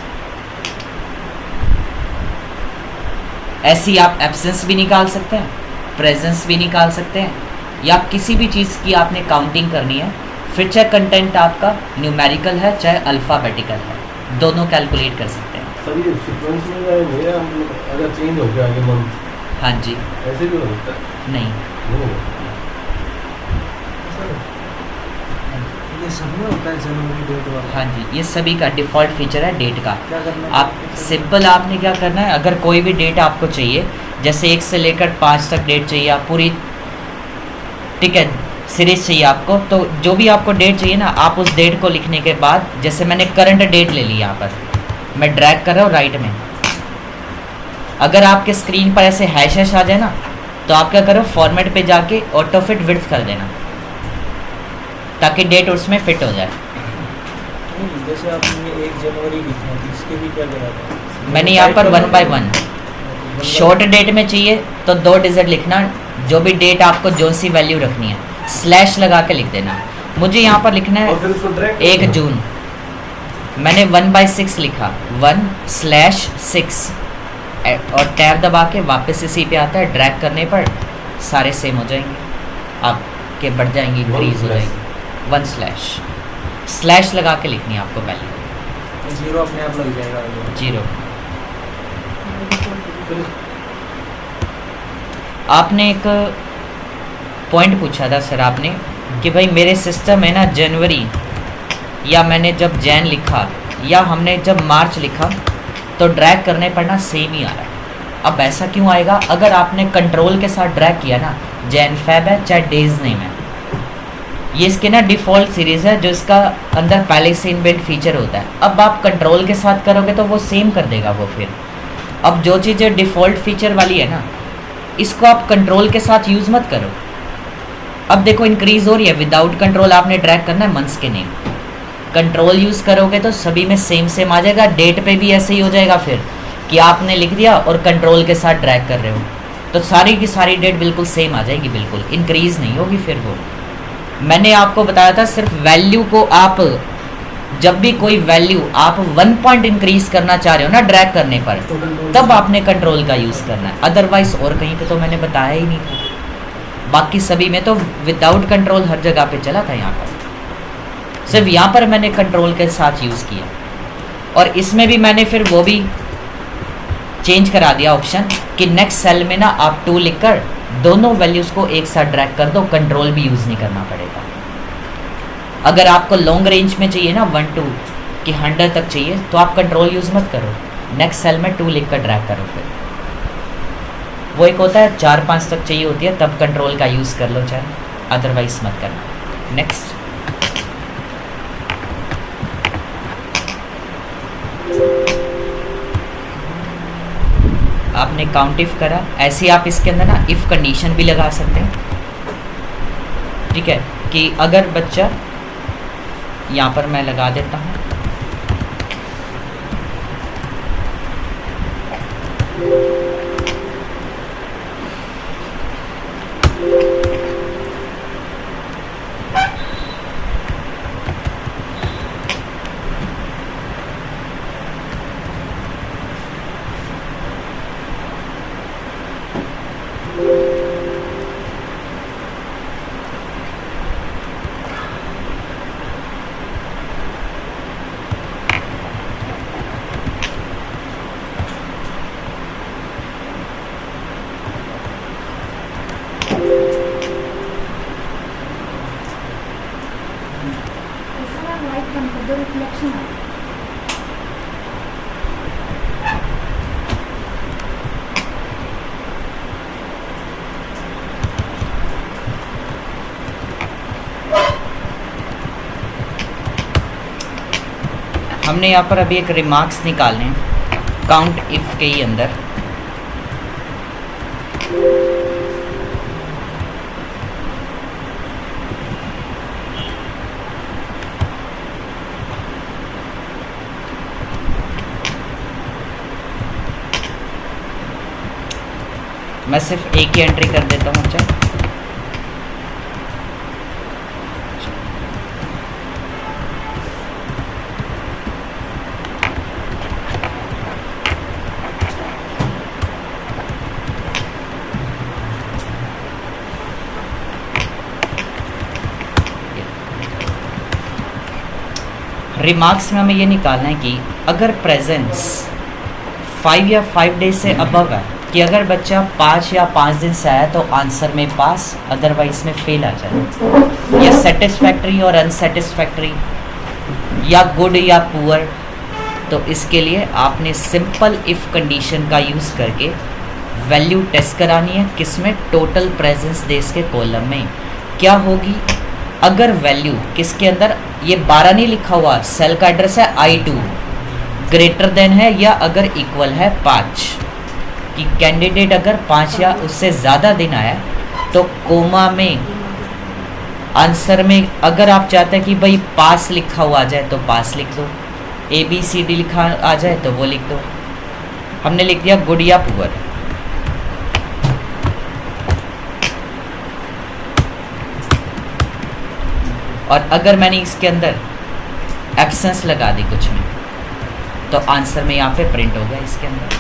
ऐसे ही आप एब्सेंस भी निकाल सकते हैं, प्रेजेंस भी निकाल सकते हैं, या किसी भी चीज़ की आपने काउंटिंग करनी है। फिर चाहे कंटेंट आपका न्यूमेरिकल है चाहे अल्फ़ाबेटिकल है, दोनों कैलकुलेट कर सकते हैं। सर ये सीक्वेंस में मेरा अगर चेंज हो गया आगे मंथ, हाँ जी, ऐसे भी होता है? नहीं, ये सब में होता है जनवरी डेट वाला? हाँ जी, ये सभी का डिफ़ॉल्ट फीचर है डेट का। क्या करना है? आप सिंपल आपने क्या करना है, अगर कोई भी डेट आपको चाहिए, जैसे 1 से लेकर 5 तक डेट चाहिए, आप पूरी, ठीक है, सीरीज चाहिए आपको, तो जो भी आपको डेट चाहिए ना, आप उस डेट को लिखने के बाद, जैसे मैंने करंट डेट ले ली यहाँ पर, मैं ड्रैग कर रहा हूँ राइट में। अगर आपके स्क्रीन पर ऐसे हैश आ जाए ना, तो आप क्या करो, फॉर्मेट पे जाके ऑटो फिट विड्थ कर देना, ताकि डेट उसमें फिट हो जाए। जैसे आपने 1 जनवरी लिखा तो इसके भी क्या करा था? मैंने यहाँ पर 1 by 1 शॉर्ट डेट में चाहिए तो 2 डिजिट लिखना, जो भी डेट आपको जो सी वैल्यू रखनी है, स्लैश लगा के लिख देना। मुझे यहाँ पर लिखना और फिर उसको है ड्रैग 1 जून, मैंने 1 by 6 लिखा, 1/6 और टैब दबा के वापस इसी पे आता है। ड्रैग करने पर सारे सेम हो जाएंगे, आपके बढ़ जाएंगे, इंक्रीज हो जाएंगे। 1// लगा के लिखनी है आपको वैल्यू, 0 अपने आप लग जाएगा। 0। फिर आपने एक पॉइंट पूछा था सर आपने कि भाई मेरे सिस्टम में ना जनवरी, या मैंने जब जैन लिखा या हमने जब मार्च लिखा तो ड्रैग करने पर ना सेम ही आ रहा है। अब ऐसा क्यों आएगा? अगर आपने कंट्रोल के साथ ड्रैग किया ना, जैन फैब है चाहे डेज नेम है, ये इसके ना डिफ़ॉल्ट सीरीज़ है जो इसका अंदर पहले से इनबिल्ट फीचर होता है। अब आप कंट्रोल के साथ करोगे तो वो सेम कर देगा वो फिर। अब जो चीज़ें डिफ़ॉल्ट फीचर वाली है ना, इसको आप कंट्रोल के साथ यूज़ मत करो। अब देखो इंक्रीज़ हो रही है, विदाउट कंट्रोल आपने ड्रैग करना है मंथ्स के नेम, कंट्रोल यूज़ करोगे तो सभी में सेम आ जाएगा। डेट पे भी ऐसे ही हो जाएगा फिर कि आपने लिख दिया और कंट्रोल के साथ ड्रैग कर रहे हो तो सारी की सारी डेट बिल्कुल सेम आ जाएगी, बिल्कुल इंक्रीज़ नहीं होगी फिर वो। मैंने आपको बताया था सिर्फ वैल्यू को आप, जब भी कोई वैल्यू आप 1 पॉइंट इंक्रीज़ करना चाह रहे हो ना ड्रैग करने पर, तब आपने कंट्रोल का यूज़ करना है। अदरवाइज़ और कहीं पे तो मैंने बताया ही नहीं था। बाकी सभी में तो विदाउट कंट्रोल हर जगह पे चला था, यहाँ पर सिर्फ यहाँ पर मैंने कंट्रोल के साथ यूज़ किया। और इसमें भी मैंने फिर वो भी चेंज करा दिया ऑप्शन कि नेक्स्ट सेल में ना आप 2 लिखकर दोनों वैल्यूज़ को एक साथ ड्रैग कर दो, कंट्रोल भी यूज़ नहीं करना पड़ेगा। अगर आपको लॉन्ग रेंज में चाहिए ना 1 to 100 तक चाहिए तो आप कंट्रोल यूज़ मत करो, नेक्स्ट सेल में 2 लिख कर ड्रैग करो। फिर वो एक होता है 4-5 तक चाहिए होती है तब कंट्रोल का यूज़ कर लो चाहे, अदरवाइज मत करना। नेक्स्ट, आपने काउंट इफ करा, ऐसे ही आप इसके अंदर ना इफ़ कंडीशन भी लगा सकते हैं। ठीक है, कि अगर बच्चा, यहाँ पर मैं लगा देता हूँ, हमने यहाँ पर अभी एक रिमार्क्स निकालने हैं काउंट इफ के ही अंदर। मैं सिर्फ एक ही एंट्री कर देता हूँ। अच्छा, रिमार्क्स में हमें ये निकालना है कि अगर प्रेजेंस 5 या 5 डेज से अबव है, कि अगर बच्चा 5 या 5 दिन से आया तो आंसर में पास, अदरवाइज में फेल आ जाए, या सेटिस्फैक्ट्री और अनसेटिस्फैक्ट्री, या गुड या पुअर। तो इसके लिए आपने सिंपल इफ़ कंडीशन का यूज़ करके वैल्यू टेस्ट करानी है, किसमें, टोटल प्रेजेंस डेज के कॉलम में। क्या होगी अगर वैल्यू किसके अंदर, ये 12 नहीं लिखा हुआ, सेल का एड्रेस है I2, ग्रेटर देन है या अगर इक्वल है 5, कि कैंडिडेट अगर 5 या उससे ज़्यादा दिन आया है, तो कोमा में आंसर में अगर आप चाहते हैं कि भाई पास लिखा हुआ आ जाए तो पास लिख दो, ABCD लिखा आ जाए तो वो लिख दो। हमने लिख दिया गुड या पुअर। और अगर मैंने इसके अंदर एब्सेंस लगा दी कुछ में, तो आंसर में यहाँ पे प्रिंट हो गया इसके अंदर।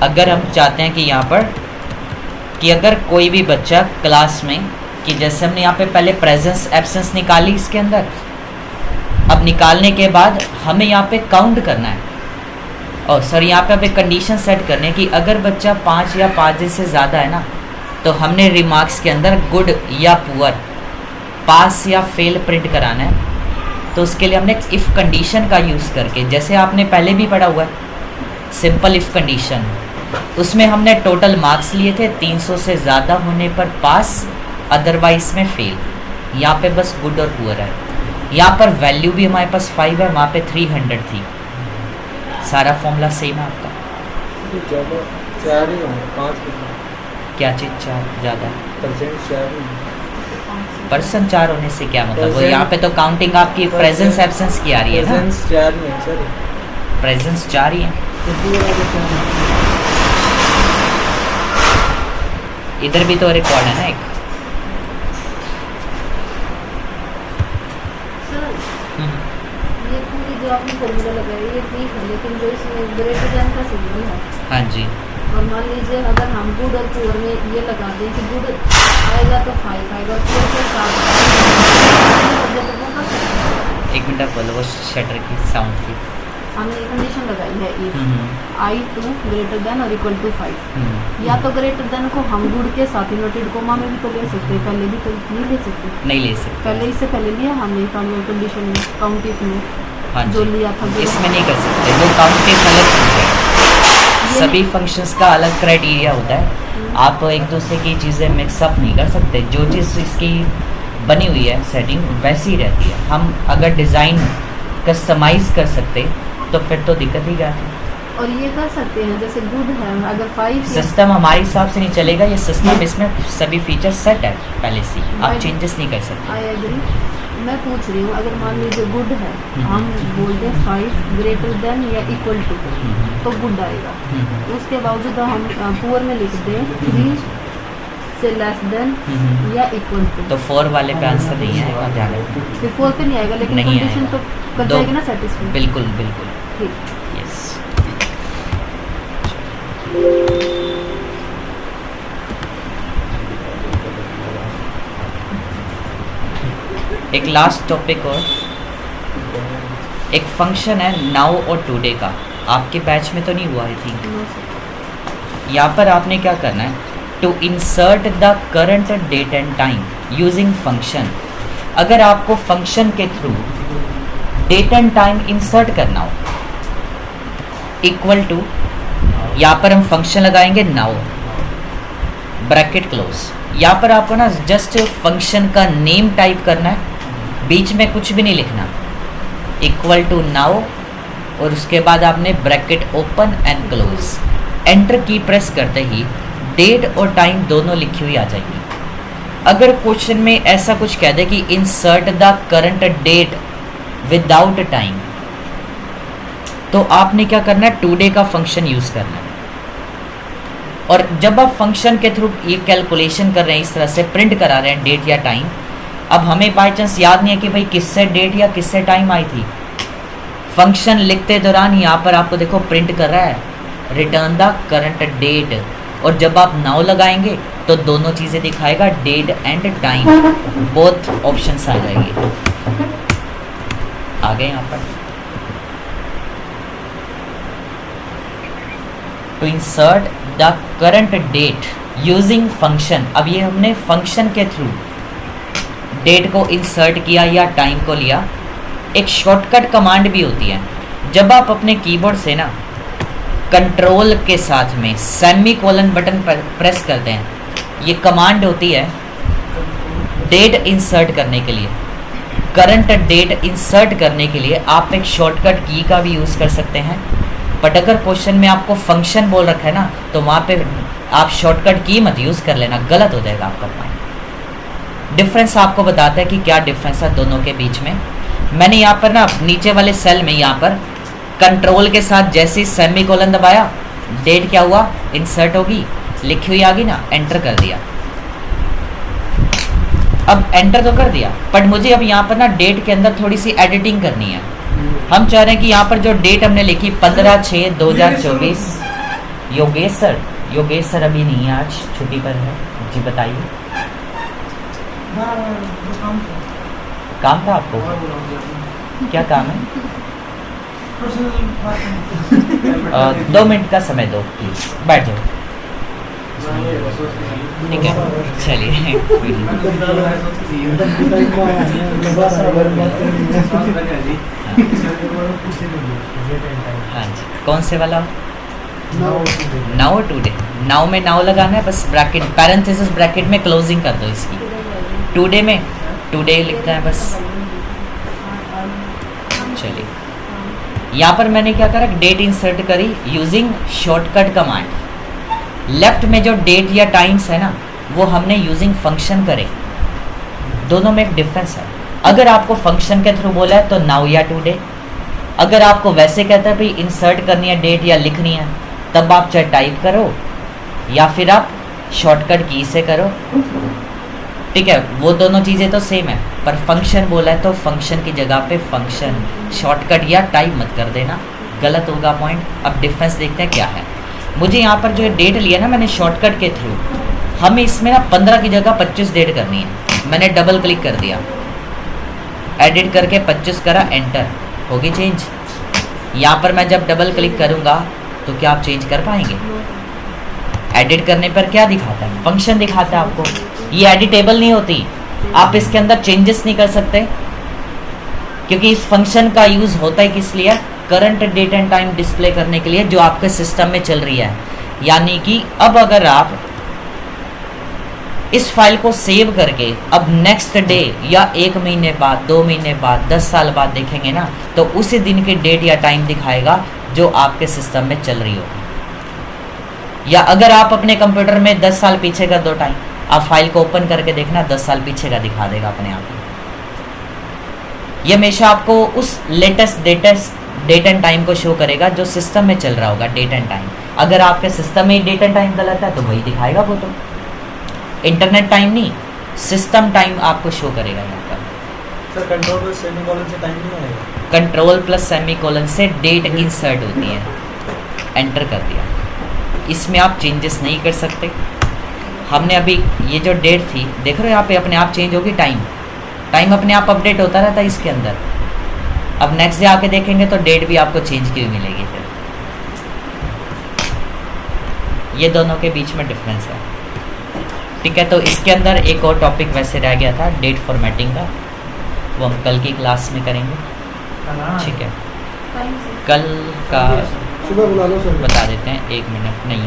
अगर हम चाहते हैं कि यहाँ पर कि अगर कोई भी बच्चा क्लास में, कि जैसे हमने यहाँ पे पहले प्रेजेंस एब्सेंस निकाली इसके अंदर, अब निकालने के बाद हमें यहाँ पे काउंट करना है, और सॉरी यहाँ पे एक कंडीशन सेट करनी है कि अगर बच्चा 5 या 5 दिन से ज़्यादा है ना, तो हमने रिमार्क्स के अंदर गुड या पुअर, पास या फेल प्रिंट कराना है। तो उसके लिए हमने इफ़ कंडीशन का यूज़ करके, जैसे आपने पहले भी पढ़ा हुआ है सिंपल इफ़ कंडीशन, उसमें हमने टोटल मार्क्स लिए थे 300 से ज़्यादा होने पर पास, अदरवाइज में फेल। यहाँ पे बस गुड और पुअर है। यहाँ पर वैल्यू भी हमारे पास 5 है, वहाँ पे 300 थी। सारा फॉर्मूला सेम है आपका। ज़्यादा 4 ही होंगे, 5 क्या चीज़ 4 ज़्यादा है? परसेंट 4 ही। पर्सन 4 होने से क्या मतलब? वो Present- यहाँ पे तो काउंटिंग आपकी प्रेजेंस एब्सेंस की आ रही है ना। प्रेजेंस 4 ही है सर। प्रेजेंस 4 ही है। इधर भी तो रिकॉर्ड है ना एक। सर ये पूरी जो आपने फॉर्मूला लगाया ये ठीक है, लेकिन जो इसमें ग्रेटर देन का सिग्नल है, हाँ जी, और मान लीजिए अगर हम गुड और पुअर में ये लगा दें कि गुड आएगा तो 5 आएगा, पुअर के 7 एक मिनट आप बोलो, वो शटर की साउंड की। हमने ये कंडीशन लगाई है इफ I2 ग्रेटर देन और इक्वल टू 5, या तो ग्रेटर देन को हम गुड के साथ इन्वर्टेड कोमा में भी तो ले सकते हैं, पहले भी तो नहीं ले सकते। नहीं ले सकते। पहले इससे पहले लिया हमने कंडीशन में काउंट इफ में हाँ जो जी, लिया था इसमें नहीं कर सकते। वो काउंट अलग है, सभी फंक्शंस का अलग क्राइटेरिया होता है। आप एक दूसरे की चीज़ें मिक्सअप नहीं कर सकते। जो चीज़ इसकी बनी हुई है सेटिंग वैसी ही रहती है। हम अगर डिज़ाइन कस्टमाइज़ कर सकते तो फिर तो दिक्कत ही क्या है। और ये कर सकते हैं जैसे गुड है, अगर 5 सिस्टम हमारे हिसाब से नहीं चलेगा, ये सिस्टम इसमें सभी फीचर सेट है पहले से, आप चेंजेस नहीं कर सकते। I agree. मैं पूछ रही हूँ अगर मान लीजिए गुड है, हम बोलते हैं 5 ग्रेटर देन या इक्वल टू, तो गुड आएगा। उसके बावजूद हम पुअर में लिख दें 3 से लेस देन या इक्वल टू, तो 4 वाले पे आंसर नहीं आएगा, ध्यान रखना। फिर 4 पे नहीं आएगा, लेकिन नहीं कंडीशन आएगा। तो कर दो- जाएगी ना सेटिस्फाई। बिल्कुल बिल्कुल, ठीक। यस। एक लास्ट टॉपिक और एक फंक्शन है नाउ और टुडे का, आपके बैच में तो नहीं हुआ आई थिंक। यहाँ पर आपने क्या करना है, to insert the current date and time using function. अगर आपको फंक्शन के through date and time insert करना हो, इक्वल टू, यहाँ पर हम फंक्शन लगाएंगे नाउ, ब्रैकेट क्लोज। यहाँ पर आपको ना जस्ट फंक्शन का नेम टाइप करना है, बीच में कुछ भी नहीं लिखना, इक्वल टू नाउ, और उसके बाद आपने bracket open and close. Enter की प्रेस करते ही डेट और टाइम दोनों लिखी हुई आ जाएगी। अगर क्वेश्चन में ऐसा कुछ कह दे कि insert the current date without time, तो आपने क्या करना है, टुडे का फंक्शन यूज़ करना है। और जब आप फंक्शन के थ्रू ये कैलकुलेशन कर रहे हैं, इस तरह से प्रिंट करा रहे हैं डेट या टाइम, अब हमें बाई चांस याद नहीं है कि भाई किससे डेट या किससे टाइम आई थी, फंक्शन लिखते दौरान यहाँ पर आपको देखो प्रिंट कर रहा है रिटर्न द करंट डेट, और जब आप नाउ लगाएंगे तो दोनों चीज़ें दिखाएगा, date and time, both options आ जाएंगे। आ गए यहाँ पर to insert the current date using function. अब ये हमने फंक्शन के थ्रू डेट को इंसर्ट किया या टाइम को लिया। एक शॉर्टकट कमांड भी होती है, जब आप अपने कीबोर्ड से ना कंट्रोल के साथ में सेमीकोलन बटन पर प्रेस करते हैं, ये कमांड होती है डेट इंसर्ट करने के लिए। करंट डेट इंसर्ट करने के लिए आप एक शॉर्टकट की का भी यूज़ कर सकते हैं, बट अगर क्वेश्चन में आपको फंक्शन बोल रखा है ना, तो वहाँ पे आप शॉर्टकट की मत यूज़ कर लेना, गलत हो जाएगा आपका पॉइंट। डिफरेंस आपको बताता है कि क्या डिफरेंस है दोनों के बीच में। मैंने यहाँ पर ना नीचे वाले सेल में यहाँ पर कंट्रोल के साथ जैसे ही सेमीकोलन दबाया, डेट क्या हुआ, इंसर्ट होगी, लिखी हुई आ गई ना, एंटर कर दिया। अब एंटर तो कर दिया, बट मुझे अब यहाँ पर ना डेट के अंदर थोड़ी सी एडिटिंग करनी है। हम चाह रहे हैं कि यहाँ पर जो डेट हमने लिखी 15/6/2024, योगेश सर अभी नहीं है, आज छुट्टी पर है। जी बताइए, काम था आपको? क्या काम है? 2 मिनट का समय दो प्लीज, बैठ जाओ। ठीक है, चलिए। हाँ जी, कौन से वाला? Now today. नाउ में नाउ लगाना है, बस ब्रैकेट पैरेंथेसिस ब्रैकेट में क्लोजिंग कर दो इसकी। टुडे में टुडे लिखना है बस। चलिए, यहाँ पर मैंने क्या करा, डेट इंसर्ट करी यूजिंग शॉर्टकट कमांड। लेफ्ट में जो डेट या टाइम्स है ना, वो हमने यूजिंग फंक्शन करे। दोनों में एक डिफरेंस है। अगर आपको फंक्शन के थ्रू बोला है तो नाउ या टुडे, अगर आपको वैसे कहता है भाई इंसर्ट करनी है डेट या लिखनी है, तब आप चाहे टाइप करो या फिर आप शॉर्टकट की से करो। ठीक है, वो दोनों चीज़ें तो सेम है, पर फंक्शन बोला है तो फंक्शन की जगह पे फंक्शन, शॉर्टकट या टाइप मत कर देना, गलत होगा पॉइंट। अब डिफरेंस देखते हैं क्या है। मुझे यहाँ पर जो डेट लिया ना मैंने शॉर्टकट के थ्रू, हमें इसमें ना 15 की जगह 25 डेट करनी है। मैंने डबल क्लिक कर दिया, एडिट करके 25 करा, एंटर, होगी चेंज। यहाँ पर मैं जब डबल क्लिक करूँगा तो क्या आप चेंज कर पाएंगे? एडिट करने पर क्या दिखाता है? फंक्शन दिखाता है आपको। ये एडिटेबल नहीं होती, आप इसके अंदर चेंजेस नहीं कर सकते, क्योंकि इस फंक्शन का यूज़ होता है किस लिए? Current date and time display करने के लिए जो आपके सिस्टम में चल रही है। यानी कि अब अगर आप इस फाइल को सेव करके अब नेक्स्ट डे या 1 महीने बाद, 2 महीने बाद, 10 साल बाद देखेंगे ना, तो उसी दिन की डेट या टाइम दिखाएगा जो आपके सिस्टम में चल रही हो। या अगर आप अपने कंप्यूटर में 10 साल पीछे का दो टाइम, आप फाइल को ओपन करके देखना, 10 साल पीछे का दिखा देगा अपने आप ही। ये हमेशा आपको उस लेटेस्ट डेट एंड टाइम को शो करेगा जो सिस्टम में चल रहा होगा, डेट एंड टाइम। अगर आपके सिस्टम में डेट एंड टाइम गलत है तो वही दिखाएगा वो, तो इंटरनेट टाइम नहीं, सिस्टम टाइम आपको शो करेगा यहाँ पर। सर कंट्रोल प्लस सेमीकोलन से टाइम नहीं आएगा? कंट्रोल प्लस सेमीकोलन से डेट इंसर्ट होती है, एंटर कर दिया। इसमें आप चेंजेस नहीं कर सकते। हमने अभी ये जो डेट थी देख रहे हो, यहाँ पे अपने आप चेंज होगी, टाइम अपने आप अपडेट होता रहता है इसके अंदर। अब नेक्स्ट डे आके देखेंगे तो डेट भी आपको चेंज की हुई मिलेगी। फिर ये दोनों के बीच में डिफरेंस है। ठीक है, तो इसके अंदर एक और टॉपिक वैसे रह गया था डेट फॉर्मेटिंग का, वो हम कल की क्लास में करेंगे। ठीक है, कल का सुबह बुला लो सर। बता देते हैं, 1 मिनट नहीं